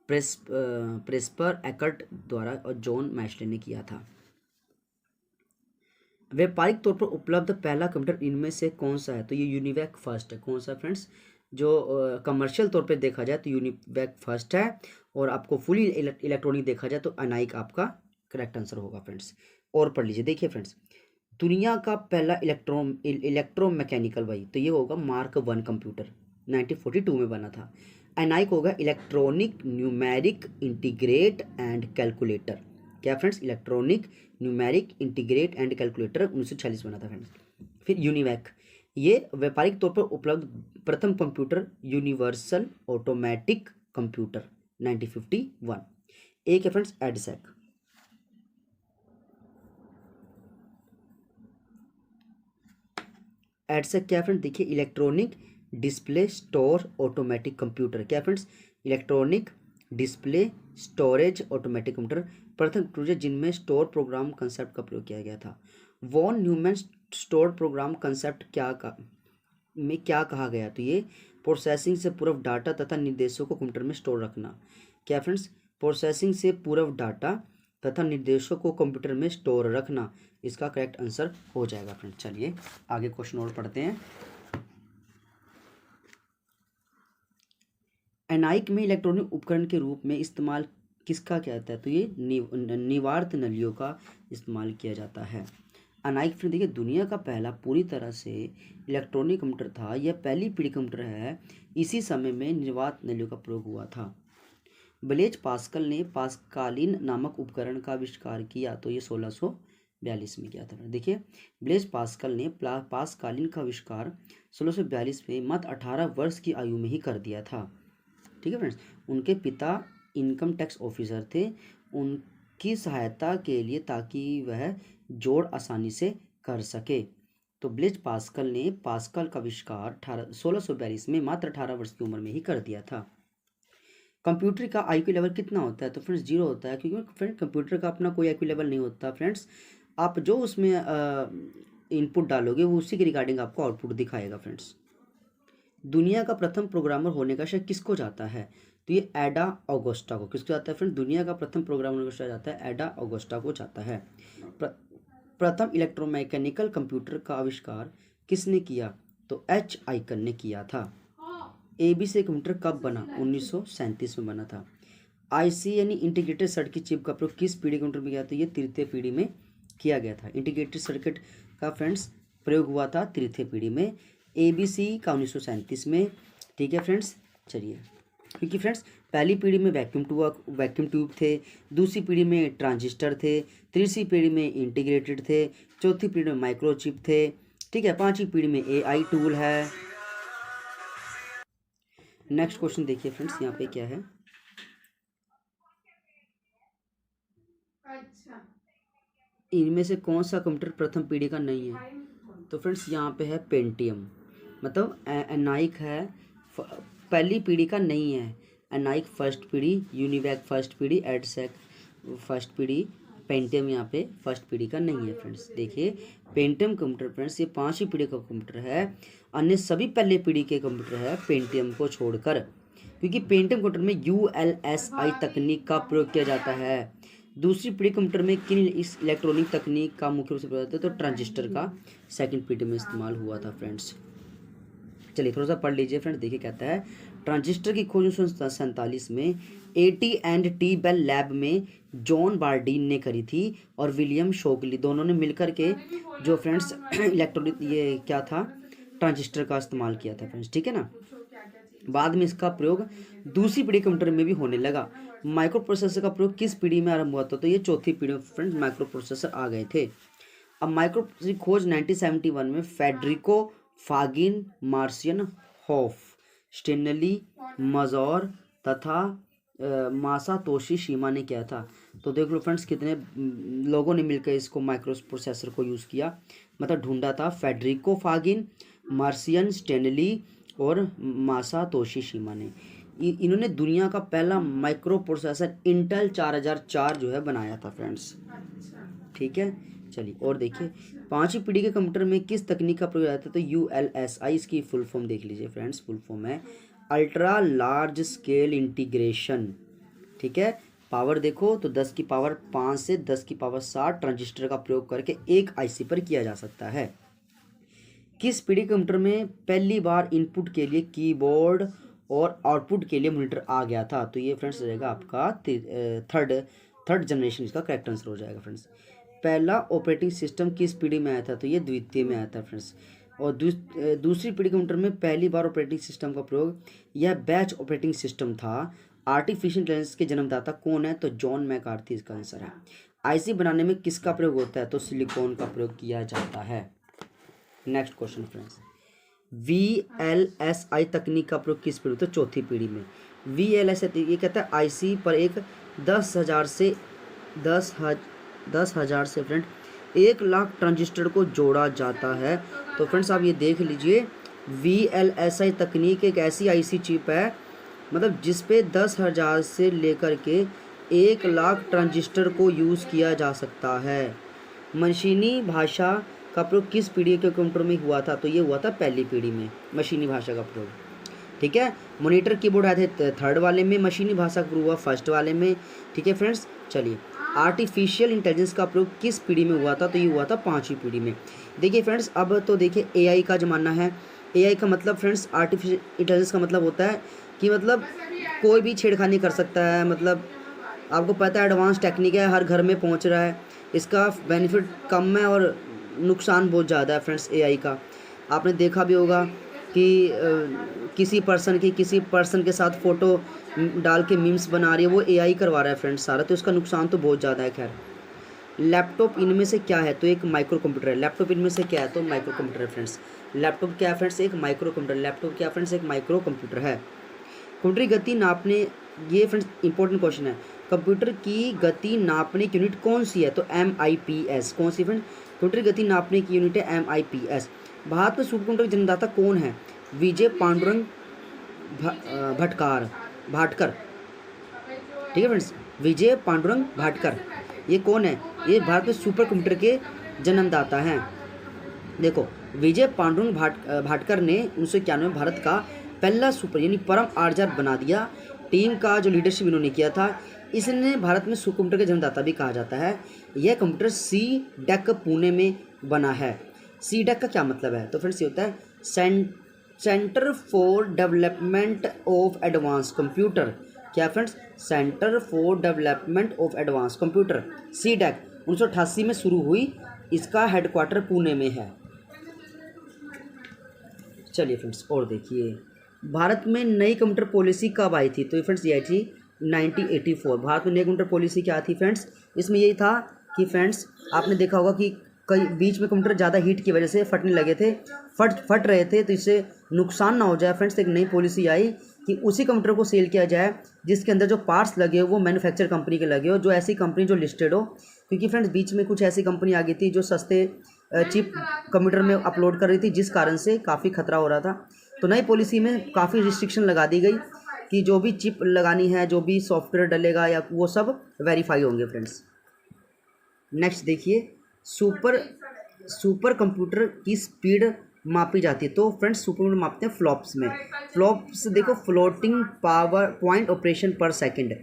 प्रेस्पर एकर्ट द्वारा और जॉन मैशले ने किया था। व्यापारिक तौर पर उपलब्ध पहला कंप्यूटर इनमें से कौन सा है, तो ये यूनिवैक फर्स्ट है। कौन सा फ्रेंड्स, जो कमर्शियल तौर पे देखा जाए तो यूनिवैक फर्स्ट है, और आपको फुली इलेक्ट्रॉनिक देखा जाए तो एनाइक आपका करेक्ट आंसर होगा फ्रेंड्स। और पढ़ लीजिए। देखिए फ्रेंड्स, दुनिया का पहला इलेक्ट्रोमैकेनिकल वही, तो ये होगा मार्क 1 कंप्यूटर 1942 में बना था। एनाइक होगा electronic numeric integrate and calculator. क्या friends, electronic numeric integrate and calculator 1946 बना था फ्रेंड्स। फिर यूनिवैक, ये व्यापारिक तौर पर उपलब्ध प्रथम कंप्यूटर, यूनिवर्सल ऑटोमेटिक कंप्यूटर 1951। एक है फ्रेंड्स एडसेक। एडसेक क्या फ्रेंड्स, देखिए electronic display store automatic computer. क्या friends, electronic display storage automatic computer प्रथम कंप्यूटर जिनमें स्टोर प्रोग्राम कंसेप्ट का प्रयोग किया गया था। Von Neumann store program concept क्या कहा गया, तो ये प्रोसेसिंग से पूर्व डाटा तथा निर्देशों को कंप्यूटर में स्टोर रखना। क्या फ्रेंड्स, प्रोसेसिंग से पूर्व डाटा तथा निर्देशों को कंप्यूटर में स्टोर रखना, इसका करेक्ट आंसर हो जाएगा फ्रेंड्स। चलिए आगे क्वेश्चन और पढ़ते हैं। एनाइक में इलेक्ट्रॉनिक उपकरण के रूप में इस्तेमाल किसका किया जाता है, तो ये निवार्त नलियों का इस्तेमाल किया जाता है। एनाइक फिर देखिए दुनिया का पहला पूरी तरह से इलेक्ट्रॉनिक कंप्यूटर था। यह पहली पीढ़ी कंप्यूटर है। इसी समय में निर्वात नलियों का प्रयोग हुआ था। ब्लेज पास्कल ने पास्कालिन नामक उपकरण का आविष्कार किया, तो ये 1642 में किया था। देखिए, ब्लेज पास्कल ने पास्कालिन का आविष्कार 1642 में मात्र 18 वर्ष की आयु में ही कर दिया था। ठीक है फ्रेंड्स, उनके पिता इनकम टैक्स ऑफिसर थे, उनकी सहायता के लिए ताकि वह जोड़ आसानी से कर सके। तो ब्लेज पास्कल ने पास्कल का आविष्कार 1642 में मात्र 18 वर्ष की उम्र में ही कर दिया था। कंप्यूटर का IQ लेवल कितना होता है? तो फ्रेंड्स 0 होता है, क्योंकि फ्रेंड कंप्यूटर का अपना कोई IQ लेवल नहीं होता फ्रेंड्स। आप जो उसमें इनपुट डालोगे वो उसी के रिगार्डिंग आपको आउटपुट दिखाएगा फ्रेंड्स। दुनिया का प्रथम प्रोग्रामर होने का श्रेय किसको जाता है? तो ये एडा ऑगस्टा को। किसको जाता है फ्रेंड? दुनिया का प्रथम प्रोग्रामर होने का श्रेय जाता है एडा ऑगस्टा को जाता है। प्रथम इलेक्ट्रोमैकेनिकल कंप्यूटर का आविष्कार किसने किया? तो एच आइकन ने किया था। ABC कंप्यूटर कब बना? 1937 में बना था। IC यानी इंटीग्रेटेड सर्किट चिप का प्रयोग किस पीढ़ी कंप्यूटर में किया? तो ये तृतीय पीढ़ी में किया गया था। इंटीग्रेटेड सर्किट का फ्रेंड्स प्रयोग हुआ था तृतीय पीढ़ी में। ABC का 1937 में। ठीक है फ्रेंड्स, चलिए, क्योंकि फ्रेंड्स पहली पीढ़ी में वैक्यूम ट्यूब थे, दूसरी पीढ़ी में ट्रांजिस्टर थे, तीसरी पीढ़ी में इंटीग्रेटेड थे, चौथी पीढ़ी में माइक्रोचिप थे। ठीक है, पांचवी पीढ़ी में AI टूल है। नेक्स्ट क्वेश्चन देखिए फ्रेंड्स, यहाँ पे क्या है? इनमें से कौन सा कंप्यूटर प्रथम पीढ़ी का नहीं है? तो फ्रेंड्स यहाँ पे है पेंटियम, मतलब एनाइक है, पहली पीढ़ी का नहीं है। एनाइक फर्स्ट पीढ़ी, यूनिवैक फर्स्ट पीढ़ी, एडसेक फर्स्ट पीढ़ी, पेंटियम यहाँ पे फर्स्ट पीढ़ी का नहीं है फ्रेंड्स। देखिए, पेंटियम कंप्यूटर फ्रेंड्स ये पांचवी पीढ़ी का कंप्यूटर है, अन्य सभी पहले पीढ़ी के कंप्यूटर है पेंटियम को छोड़कर, क्योंकि पेंटियम कंप्यूटर में ULSI तकनीक का प्रयोग किया जाता है। दूसरी पीढ़ी कंप्यूटर में किन इस इलेक्ट्रॉनिक तकनीक का मुख्य रूप से प्रयोग होता है? तो ट्रांजिस्टर का सेकंड पीढ़ी में इस्तेमाल हुआ था फ्रेंड्स। चलिए थोड़ा सा पढ़ लीजिए फ्रेंड्स। देखिए, कहता है ट्रांजिस्टर की खोज 1947 में AT&T बेल लैब में जॉन बार्डीन ने करी थी और विलियम शोकली, दोनों ने मिलकर के जो फ्रेंड्स इलेक्ट्रॉनिक ये क्या था, ट्रांजिस्टर का इस्तेमाल किया था फ्रेंड्स। ठीक है ना। बाद में इसका प्रयोग दूसरी पीढ़ी कंप्यूटर में भी होने लगा। माइक्रो प्रोसेसर का प्रयोग किस पीढ़ी में आरंभ हुआ था? तो ये चौथी पीढ़ी में फ्रेंड्स माइक्रो प्रोसेसर आ गए थे। अब माइक्रो प्रोसेसर की खोज 1971 में फेडरिको फागिन, मार्सियन हॉफ, स्टेनली मजौर तथा मासातोशी शिमा ने किया था। तो देख लो फ्रेंड्स कितने लोगों ने मिलकर इसको माइक्रो प्रोसेसर को यूज़ किया, मतलब ढूंढा था। फेडरिको फागिन, मार्सियन, स्टेनली और मासातोशी शिमा ने। इन्होंने दुनिया का पहला माइक्रो प्रोसेसर इंटेल 4004 जो है बनाया था फ्रेंड्स। ठीक है, चलिए और देखिए, पांचवी पीढ़ी के कंप्यूटर में किस तकनीक का प्रयोग आता है? तो ULSI, इसकी फुल फॉर्म देख लीजिए फ्रेंड्स। फुल फॉर्म है अल्ट्रा लार्ज स्केल इंटीग्रेशन। ठीक है, पावर देखो तो 10 की पावर 5 से 10 की पावर 7 ट्रांजिस्टर का प्रयोग करके एक IC पर किया जा सकता है। किस पीढ़ी कंप्यूटर में पहली बार इनपुट के लिए कीबोर्ड और आउटपुट के लिए मॉनिटर आ गया था? तो ये फ्रेंड्स रहेगा आपका थर्ड जनरेशन, इसका करेक्ट आंसर हो जाएगा फ्रेंड्स। पहला ऑपरेटिंग सिस्टम किस पीढ़ी में आया था? तो ये द्वितीय में आया था फ्रेंड्स। और दूसरी पीढ़ी कंप्यूटर में पहली बार ऑपरेटिंग सिस्टम का प्रयोग यह बैच ऑपरेटिंग सिस्टम था। आर्टिफिशियल इंटेलिजेंस के जन्मदाता कौन है? तो जॉन मैकार्थी इसका आंसर है। IC बनाने में किसका प्रयोग होता है? तो सिलिकॉन का प्रयोग किया जाता है। नेक्स्ट क्वेश्चन फ्रेंड्स, VLSI तकनीक का प्रयोग किस पीढ़ी? तो चौथी पीढ़ी में। VLSI ये कहता है IC पर एक 10,000 से फ्रेंड 1,00,000 ट्रांजिस्टर को जोड़ा जाता है। तो फ्रेंड्स आप ये देख लीजिए, VLSI तकनीक एक ऐसी IC चिप है, मतलब जिस पे 10,000 से लेकर के 1,00,000 ट्रांजिस्टर को यूज़ किया जा सकता है। मशीनी भाषा का प्रयोग किस पीढ़ी के कंप्यूटर में हुआ था? तो ये हुआ था पहली पीढ़ी में, मशीनी भाषा का प्रयोग। ठीक है, मॉनिटर कीबोर्ड आए थे थर्ड वाले में, मशीनी भाषा का प्रयोग हुआ फर्स्ट वाले में। ठीक है फ्रेंड्स, चलिए आर्टिफिशियल इंटेलिजेंस का प्रयोग किस पीढ़ी में हुआ था? तो ये हुआ था पांचवी पीढ़ी में। देखिए फ्रेंड्स, अब तो देखिए AI का ज़माना है। AI का मतलब फ्रेंड्स, आर्टिफिशियल इंटेलिजेंस का मतलब होता है कि मतलब कोई भी छेड़खानी कर सकता है, मतलब आपको पता है एडवांस टेक्निक है, हर घर में पहुंच रहा है। इसका बेनिफिट कम है और नुकसान बहुत ज़्यादा है फ्रेंड्स AI का। आपने देखा भी होगा कि किसी पर्सन के साथ फ़ोटो डाल के मीम्स बना रही है, वो एआई करवा रहा है फ्रेंड्स सारा, तो इसका नुकसान तो बहुत ज़्यादा है। खैर, लैपटॉप इनमें से क्या है, तो एक माइक्रो कंप्यूटर है। लैपटॉप इनमें से क्या है, तो माइक्रो कंप्यूटर है फ्रेंड्स। लैपटॉप क्या है फ्रेंड्स, एक माइक्रो कंप्यूटर। लैपटॉप क्या फ्रेंड्स, एक माइक्रो कंप्यूटर है। कंप्यूटर की गति नापने, ये फ्रेंड्स इंपॉर्टेंट क्वेश्चन है, कंप्यूटर की गति नापने की यूनिट कौन सी है, तो MIPS। कौन सी फ्रेंड्स, कंप्यूटर की गति नापने की यूनिट है MIPS। भारत में सुपर कंप्यूटर जन्मदाता कौन है, विजय पांडुरंग भाटकर। ठीक है फ्रेंड्स, विजय पांडुरंग भाटकर, ये कौन है, ये भारत में सुपर कंप्यूटर के जन्मदाता हैं। देखो, विजय पांडुरंग भाटकर ने 1991 में भारत का पहला सुपर यानी परम आर्जर बना दिया। टीम का जो लीडरशिप इन्होंने किया था, इसने भारत में सुपर कंप्यूटर के जन्मदाता भी कहा जाता है। यह कंप्यूटर CDEC पुणे में बना है। CDEC का क्या मतलब है, तो फ्रेंड्स ये होता है centre for development of advance computer. क्या friends, centre for development of advance computer, CDEC 1988 में शुरू हुई। इसका हेडक्वार्टर पुणे में है। चलिए फ्रेंड्स, और देखिए, भारत में नई कंप्यूटर पॉलिसी कब आई थी, तो फ्रेंड्स ये आई थी 1984। भारत में नई कंप्यूटर पॉलिसी क्या थी फ्रेंड्स, इसमें यही था कि फ्रेंड्स आपने देखा होगा कि कई बीच में कंप्यूटर ज़्यादा हीट की वजह से फटने लगे थे, फट रहे थे, तो इससे नुकसान ना हो जाए फ्रेंड्स, एक नई पॉलिसी आई कि उसी कंप्यूटर को सेल किया जाए जिसके अंदर जो पार्ट्स लगे हो वो मैन्युफैक्चर कंपनी के लगे हो, जो ऐसी कंपनी जो लिस्टेड हो। क्योंकि फ्रेंड्स बीच में कुछ ऐसी कंपनी आ गई थी जो सस्ते चिप कंप्यूटर में अपलोड कर रही थी, जिस कारण से काफ़ी खतरा हो रहा था। तो नई पॉलिसी में काफ़ी रिस्ट्रिक्शन लगा दी गई कि जो भी चिप लगानी है, जो भी सॉफ्टवेयर डलेगा या वो सब वेरीफाई होंगे फ्रेंड्स। नेक्स्ट देखिए, सुपर कंप्यूटर की स्पीड मापी जाती है, तो फ्रेंड्स सुपर कंप्यूटर मापते हैं फ्लॉप्स में। फ्लॉप्स देखो, फ्लोटिंग पावर पॉइंट ऑपरेशन पर सेकंड।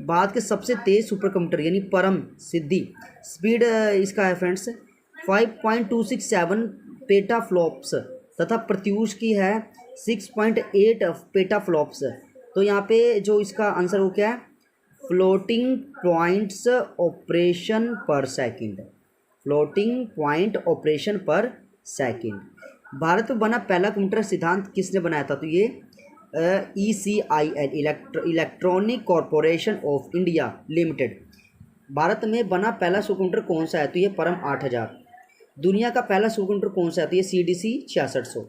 भारत के सबसे तेज सुपर कंप्यूटर यानी परम सिद्धि स्पीड इसका है फ्रेंड्स 5.267 पेटा फ्लॉप्स, तथा प्रत्यूष की है 6.8 पेटा फ्लॉप्स। तो यहाँ पे जो इसका आंसर वो क्या है, फ्लोटिंग पॉइंट्स ऑपरेशन पर सेकंड, फ्लोटिंग पॉइंट ऑपरेशन पर सेकंड। भारत में बना पहला कंप्यूटर सिद्धांत किसने बनाया था, तो ये ECIL electronic corporation of India limited. Bharat में बना पहला सुपर कंप्यूटर कौन सा है, तो ये परम 8000। दुनिया का पहला सुपर कंप्यूटर कौन सा है, तो ये CDC 6600।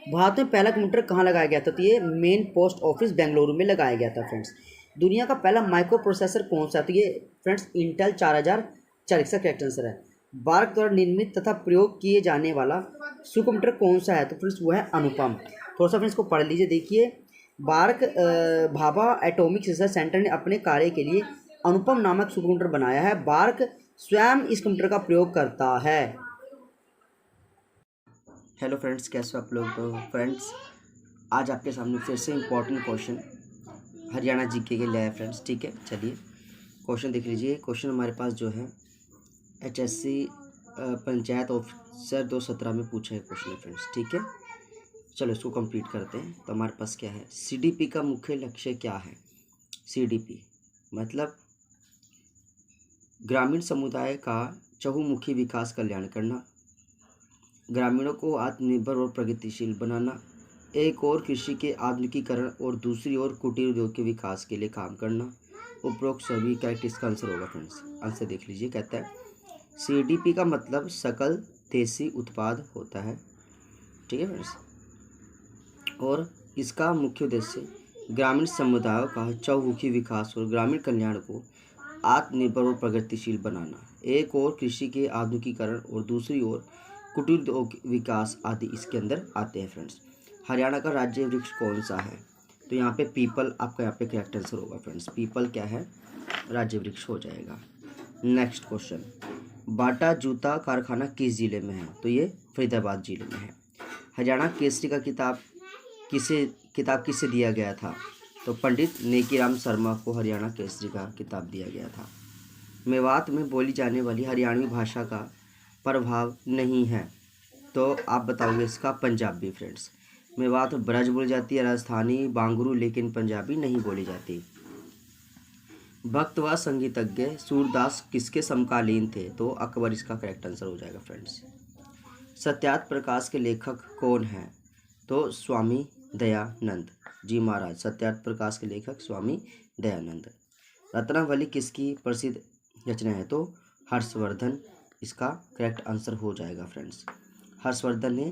भारत में पहला कंप्यूटर कहाँ लगाया गया था, तो ये मेन पोस्ट ऑफिस बेंगलुरु में लगाया गया था फ्रेंड्स। दुनिया का पहला माइक्रो प्रोसेसर कौन सा है, तो ये फ्रेंड्स इंटेल 4040 का करेक्ट आंसर है। भारत द्वारा निर्मित तथा प्रयोग किए जाने वाला सुपर कंप्यूटर कौन सा है, तो फ्रेंड्स वो है अनुपम। थोड़ा सा फ्रेंड्स को पढ़ लीजिए। देखिए, भाभा एटॉमिक रिसर्च सेंटर ने अपने कार्य के लिए अनुपम नामक सुपर कंप्यूटर बनाया है। भारत स्वयं इस कंप्यूटर का प्रयोग करता है। हेलो फ्रेंड्स, कैसे हो आप लोग। तो फ्रेंड्स आज आपके सामने फिर से इम्पोर्टेंट क्वेश्चन हरियाणा जीके के लिए है फ्रेंड्स। ठीक है, चलिए क्वेश्चन देख लीजिए। क्वेश्चन हमारे पास जो है HSC पंचायत ऑफिसर 2017 में पूछा है क्वेश्चन है फ्रेंड्स। ठीक है, चलो इसको कंप्लीट करते हैं। तो हमारे पास क्या है, CDP का मुख्य लक्ष्य क्या है। CDP मतलब ग्रामीण समुदाय का चहुमुखी विकास कल्याण करना, ग्रामीणों को आत्मनिर्भर और प्रगतिशील बनाना, एक और कृषि के आधुनिकीकरण और दूसरी ओर कुटीर उद्योग के विकास के लिए काम करना। उपरोक्त सभी करेक्ट इसका आंसर होगा फ्रेंड्स। आंसर देख लीजिए, कहता है CDP का मतलब सकल देशी उत्पाद होता है। ठीक है फ्रेंड्स, और इसका मुख्य उद्देश्य ग्रामीण समुदायों का चहुमुखी विकास और ग्रामीण कल्याण को आत्मनिर्भर और प्रगतिशील बनाना, एक और कृषि के आधुनिकीकरण और दूसरी ओर कुटीर उद्योग विकास आदि इसके अंदर आते हैं फ्रेंड्स। हरियाणा का राज्य वृक्ष कौन सा है, तो यहाँ पे पीपल आपका यहाँ पे करेक्ट आंसर होगा फ्रेंड्स। पीपल क्या है, राज्य वृक्ष हो जाएगा। नेक्स्ट क्वेश्चन, बाटा जूता कारखाना किस जिले में है, तो ये फरीदाबाद जिले में है। हरियाणा केसरी का किताब किसे दिया गया था, तो पंडित नेकीराम शर्मा को हरियाणा केसरी का किताब दिया गया था। मेवात में बोली जाने वाली हरियाणवी भाषा का प्रभाव नहीं है, तो आप बताओगे इसका पंजाबी फ्रेंड्स। मेवात ब्रज बोली जाती है, राजस्थानी, बांगरू, लेकिन पंजाबी नहीं बोली जाती। भक्त व संगीतज्ञ सूरदास किसके समकालीन थे, तो अकबर इसका करेक्ट आंसर हो जाएगा फ्रेंड्स। सत्यार्थ प्रकाश के लेखक कौन है, तो स्वामी दयानंद जी महाराज, सत्यार्थ प्रकाश के लेखक स्वामी दयानंद। रत्नावली किसकी प्रसिद्ध रचना है? तो हर्षवर्धन इसका करेक्ट आंसर हो जाएगा फ्रेंड्स। हर्षवर्धन ने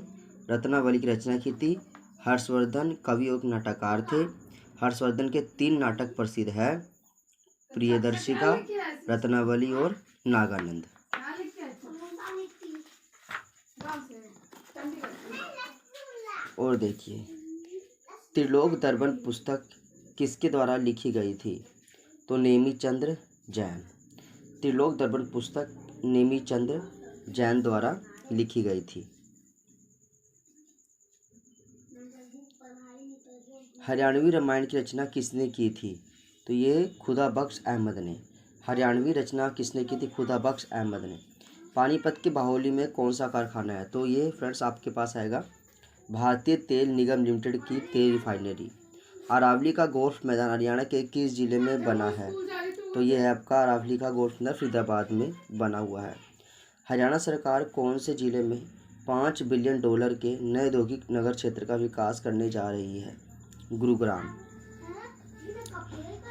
रत्नावली की रचना की थी। हर्षवर्धन कवि और नाटककार थे। हर्षवर्धन के 3 नाटक प्रसिद्ध है, प्रियदर्शिका, रत्नावली और नागानंद। और देखिए, त्रिलोक दर्पण पुस्तक किसके द्वारा लिखी गई थी? तो नेमीचंद्र जैन। त्रिलोक दर्पण पुस्तक नेमीचंद्र जैन द्वारा लिखी गई थी। हरियाणवी रामायण की रचना किसने की थी? तो ये खुदा बख्श अहमद ने। हरियाणवी रचना किसने की थी? खुदा बख्श अहमद ने। पानीपत के बाहोली में कौन सा कारखाना है? तो ये फ्रेंड्स आपके पास आएगा भारतीय तेल निगम लिमिटेड की तेल रिफाइनरी। अरावली का गोल्फ मैदान हरियाणा के किस जिले में बना है? तो ये है आपका अरावली का गोल्फ मैदान फरीदाबाद में बना हुआ है। हरियाणा सरकार कौन से जिले में $5 बिलियन के नए औद्योगिक नगर क्षेत्र का विकास करने जा रही है? गुरुग्राम।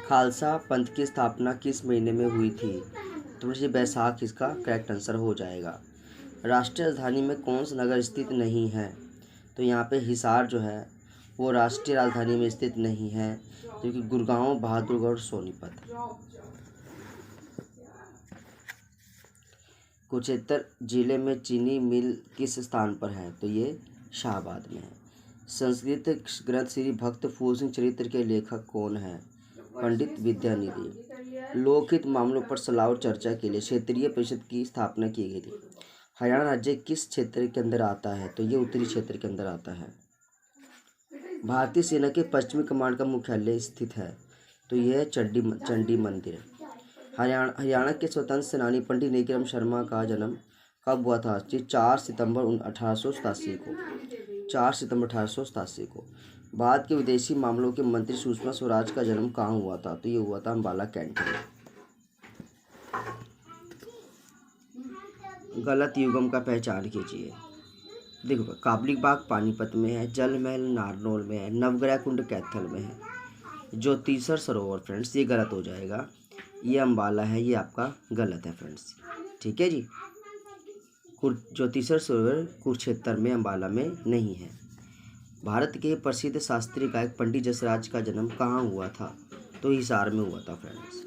खालसा पंथ की स्थापना किस महीने में हुई थी? तो ये बैसाख इसका करेक्ट आंसर हो जाएगा। राष्ट्रीय राजधानी में कौन सा नगर स्थित नहीं है? तो यहाँ पे हिसार जो है वो राष्ट्रीय राजधानी में स्थित नहीं है, क्योंकि गुड़गांव, बहादुरगढ़, सोनीपत। कुरुक्षेत्र जिले में चीनी मिल किस स्थान पर है? तो ये शाहबाद में है। संस्कृत ग्रंथ श्री भक्त फूल सिंह चरित्र के लेखक कौन है? पंडित विद्यानिधि। लोकहित मामलों पर सलाह और चर्चा के लिए क्षेत्रीय परिषद की स्थापना की गई थी। हरियाणा राज्य किस क्षेत्र के अंदर आता है? तो ये उत्तरी क्षेत्र के अंदर आता है। भारतीय सेना के पश्चिमी कमांड का मुख्यालय स्थित है? तो यह चंडी मंदिर। हरियाणा के स्वतंत्र सेनानी पंडित नेकीराम शर्मा का जन्म कब हुआ था? 4 सितंबर 1887 को। 4 सितंबर 1887 को। भारत के विदेशी मामलों के मंत्री सुषमा स्वराज का जन्म कहाँ हुआ था? तो ये हुआ था अम्बाला कैंट में। गलत युग्म का पहचान कीजिए। देखो, काबुली बाग पानीपत में है, जल महल नारनौल में है, नवग्रह कुंड कैथल में है, ज्योतिसर सरोवर फ्रेंड्स ये गलत हो जाएगा। ये अम्बाला है, ये आपका गलत है फ्रेंड्स। ठीक है जी। ज्योतिसर सरोवर कुरुक्षेत्र में, अम्बाला में नहीं है। भारत के प्रसिद्ध शास्त्रीय गायक पंडित जसराज का जन्म कहाँ हुआ था? तो हिसार में हुआ था फ्रेंड्स।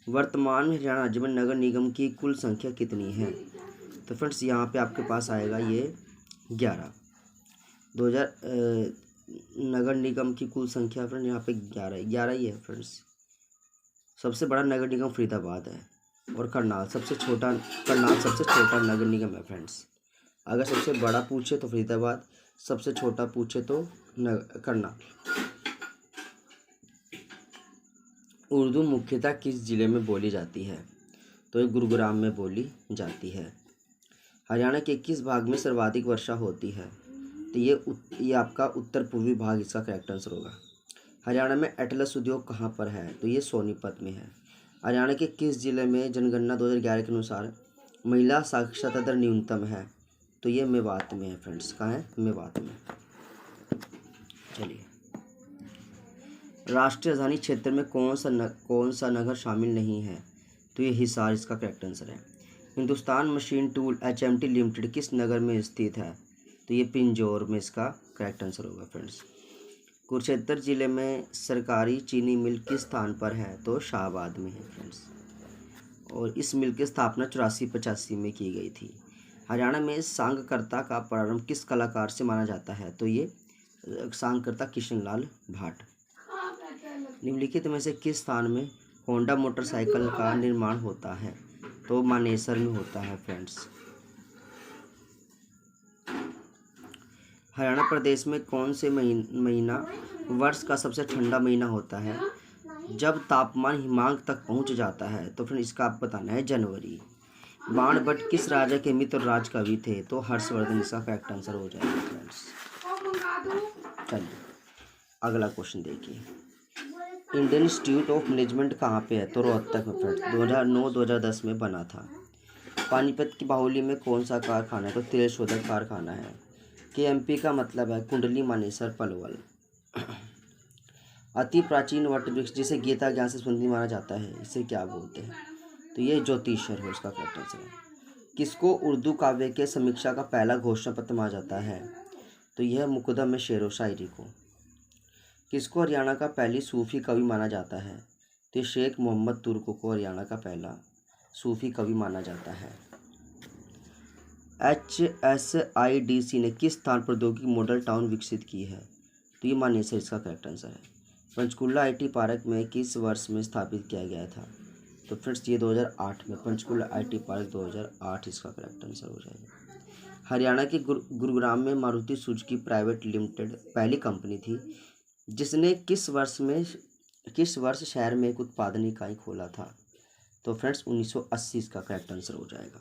वर्तमान में हरियाणा राज्य में नगर निगम की कुल संख्या कितनी है? तो फ्रेंड्स यहाँ पे आपके पास आएगा ये 11। 2000 नगर निगम की कुल संख्या फ्रेंड यहाँ पे 11 ही है फ्रेंड्स। सबसे बड़ा नगर निगम फरीदाबाद है और करनाल सबसे छोटा नगर निगम है फ्रेंड्स। अगर सबसे बड़ा पूछे तो फरीदाबाद, सबसे छोटा पूछे तो करनाल। उर्दू मुख्यतः किस जिले में बोली जाती है? तो ये गुरुग्राम में बोली जाती है। हरियाणा के किस भाग में सर्वाधिक वर्षा होती है? तो ये आपका उत्तर पूर्वी भाग इसका करेक्ट आंसर होगा। हरियाणा में एटलस उद्योग कहाँ पर है? तो ये सोनीपत में है। हरियाणा के किस जिले में जनगणना 2011 के अनुसार महिला साक्षरता दर न्यूनतम है? तो ये मेवात में है फ्रेंड्स। कहाँ है? मेवात में। चलिए, राष्ट्रीय राजधानी क्षेत्र में कौन सा नगर शामिल नहीं है? तो ये हिसार इसका करेक्ट आंसर है। Hindustan machine tool HMT limited किस नगर में स्थित है? तो ये पिंजौर में इसका करेक्ट आंसर होगा फ्रेंड्स। कुरुक्षेत्र जिले में सरकारी चीनी मिल किस स्थान पर है? तो शाहबाद में है फ्रेंड्स। और इस मिल की स्थापना 84-85 में की गई थी। हरियाणा में सांगकर्ता का प्रारंभ किस कलाकार से माना जाता है? तो ये सांगकर्ता किशनलाल भाट। निम्नलिखित में से किस स्थान में होंडा मोटरसाइकिल का निर्माण होता है? तो मानेसर में होता है फ्रेंड्स। हरियाणा प्रदेश में कौन से महीना वर्ष का सबसे ठंडा महीना होता है जब तापमान हिमांक तक पहुंच जाता है? तो फ्रेंड इसका आप बताना है जनवरी। बाण भट्ट किस राजा के मित्र राजकवि थे? तो हर्षवर्धन इसका करेक्ट आंसर हो जाएगा फ्रेंड्स। चलिए अगला क्वेश्चन देखिए। इंडियन इंस्टीट्यूट ऑफ मैनेजमेंट कहाँ पे है? तो रोहतक में फ्रेंड्स। 2009-2010 में बना था। पानीपत की बाहुली में कौन सा कारखाना है? तो तेल शोधक कारखाना है। KMP का मतलब है कुंडली मानेसर पलवल। अति प्राचीन वट वृक्ष जिसे गीता ज्ञान से संबंधित माना जाता है, इसे क्या बोलते हैं? तो ये ज्योतिषर है, उसका करेक्ट आंसर है। किसको उर्दू काव्य के समीक्षा का पहला घोषणा पत्र माना जाता है? तो यह मुकद्दम है शेर व शायरी को। किसको हरियाणा का पहली सूफी कवि माना जाता है? तो शेख मोहम्मद तुर्क को हरियाणा का पहला सूफी कवि माना जाता है। HSIDC ने किस स्थान प्रौद्योगिकी मॉडल टाउन विकसित की है? तो ये मानेसर इसका करेक्ट आंसर है। पंचकुला IT पार्क में किस वर्ष में स्थापित किया गया था? तो फ्रेंड्स ये 2008 में, पंचकुला IT पार्क 2008 इसका करेक्ट आंसर हो जाएगा। हरियाणा के गुरुग्राम में मारुति सुजुकी प्राइवेट लिमिटेड पहली कंपनी थी जिसने किस वर्ष शहर में एक उत्पादन इकाई खोला था? तो फ्रेंड्स 1980 इसका करेक्ट आंसर हो जाएगा।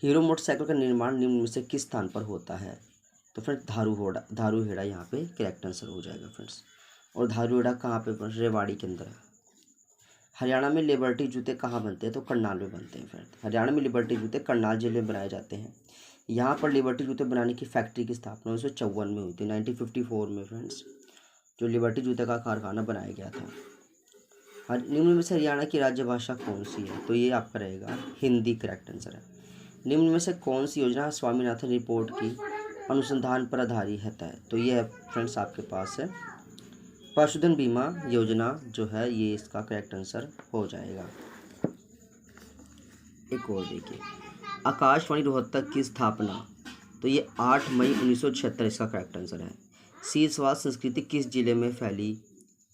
हीरो मोटरसाइकिल का निर्माण निम्न में से किस स्थान पर होता है? तो फ्रेंड्स धारूहेड़ा यहाँ पे करेक्ट आंसर हो जाएगा फ्रेंड्स। और धारूहेड़ा कहाँ पे? रेवाड़ी के अंदर है। हरियाणा में लिबर्टी जूते कहाँ बनते हैं? तो करनाल में बनते हैं फ्रेंड्स। हरियाणा में लिबर्टी जूते करनाल जिले में बनाए जाते हैं। यहाँ पर लिबर्टी जूते बनाने की फैक्ट्री की स्थापना 1954 में हुई थी, 1954 में फ्रेंड्स, जो लिबर्टी जूते का कारखाना बनाया गया था। निम्न में से हरियाणा की राज्य भाषा कौन सी है? तो ये आपका रहेगा हिंदी, करेक्ट आंसर है। निम्न में से कौन सी योजना स्वामीनाथन रिपोर्ट की अनुसंधान पर आधारित है? तो ये फ्रेंड्स आपके पास है पशुधन बीमा योजना जो है, ये इसका करेक्ट आंसर हो जाएगा। एक और देखिए, आकाशवाणी रोहतक की स्थापना, तो ये 8 मई 1976 इसका करेक्ट आंसर है। सीसवाद संस्कृति किस जिले में फैली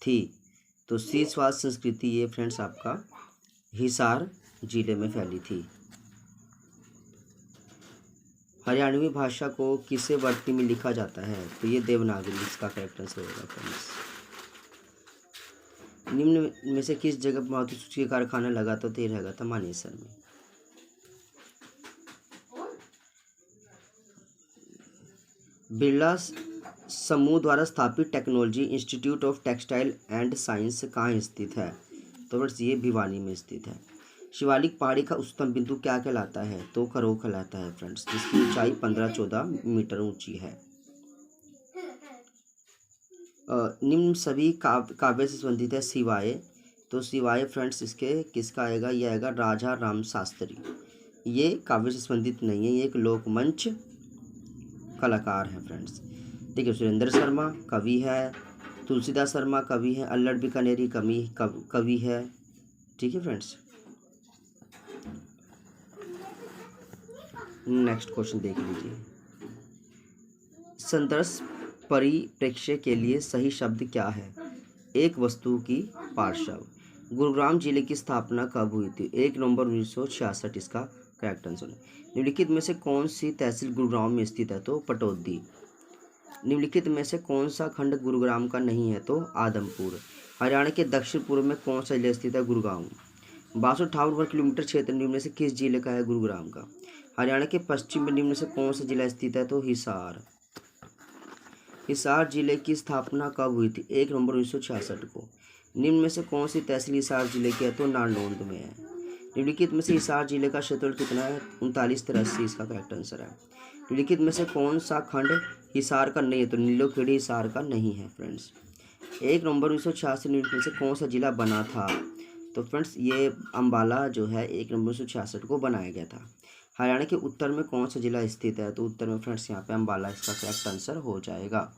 थी? तो सीसवाद संस्कृति ये फ्रेंड्स आपका हिसार जिले में फैली थी। हरियाणवी भाषा को किसे वर्ती में लिखा जाता है? तो ये देवनागरी इसका करेक्ट आंसर होगा फ्रेंड्स। निम्न में से किस जगह मारुति सुजुकी कारखाना लगा था? तो ये लगा था मानेसर में। बिरला समूह द्वारा स्थापित technology institute of textile and science कहाँ स्थित है? तो बस ये भिवानी में स्थित है। शिवालिक पहाड़ी का उच्चतम बिंदु क्या कहलाता है? तो खरों कहलाता है फ्रेंड्स, जिसकी ऊंचाई 15-14 मीटर ऊंची है। निम्न सभी काव्य से संबंधित है सिवाय, तो सिवाय फ्रेंड्स इसके किसका आएगा? ये आएगा राजा राम शास्त्री। ये काव्य से संबंधित नहीं है, ये एक लोकमंच कलाकार है फ्रेंड्स। देखिए, सुरेंद्र शर्मा कवि है, तुलसीदास शर्मा कवि है, अल्लड़ बीकानेरी कवि है। ठीक है फ्रेंड्स। नेक्स्ट क्वेश्चन देख लीजिए। संदर्भ परिप्रेक्ष्य के लिए सही शब्द क्या है? एक वस्तु की पार्श्व। गुरुग्राम जिले की स्थापना कब हुई थी? 1 नवंबर 1966 इसका करेक्ट आंसर है। निम्नलिखित में से कौन सी तहसील गुरुग्राम में स्थित है? तो पटौदी। निम्नलिखित में से कौन सा खंड गुरुग्राम का नहीं है? तो आदमपुर। हरियाणा के दक्षिण पूर्व में कौन सा जिला स्थित है? गुरुग्राम। 6258 वर्ग किलोमीटर क्षेत्र निम्न में से किस जिले का है? गुरुग्राम का। हरियाणा के पश्चिम में निम्न में से कौन सा जिला स्थित है? तो हिसार। हिसार जिले की स्थापना कब हुई थी? 1 नवंबर 1966 को। निम्न में से कौन सी तहसील हिसार जिले की है? तो नारनौंद में है। निम्नलिखित में से हिसार जिले का क्षेत्रफल कितना है? 3983 इसका करेक्ट आंसर है। निम्नलिखित में से कौन सा खंड हिसार का नहीं है? तो नीलोखेड़ी हिसार का नहीं है फ्रेंड्स। 1 नवंबर 1966 निम्नलिखित में से कौन सा जिला बना था? तो फ्रेंड्स ये अम्बाला जो है 1 नवंबर 1966 को बनाया गया था। हरियाणा के उत्तर में कौन सा जिला स्थित है? तो उत्तर में फ्रेंड्स यहाँ पे अम्बाला इसका करेक्ट आंसर हो जाएगा।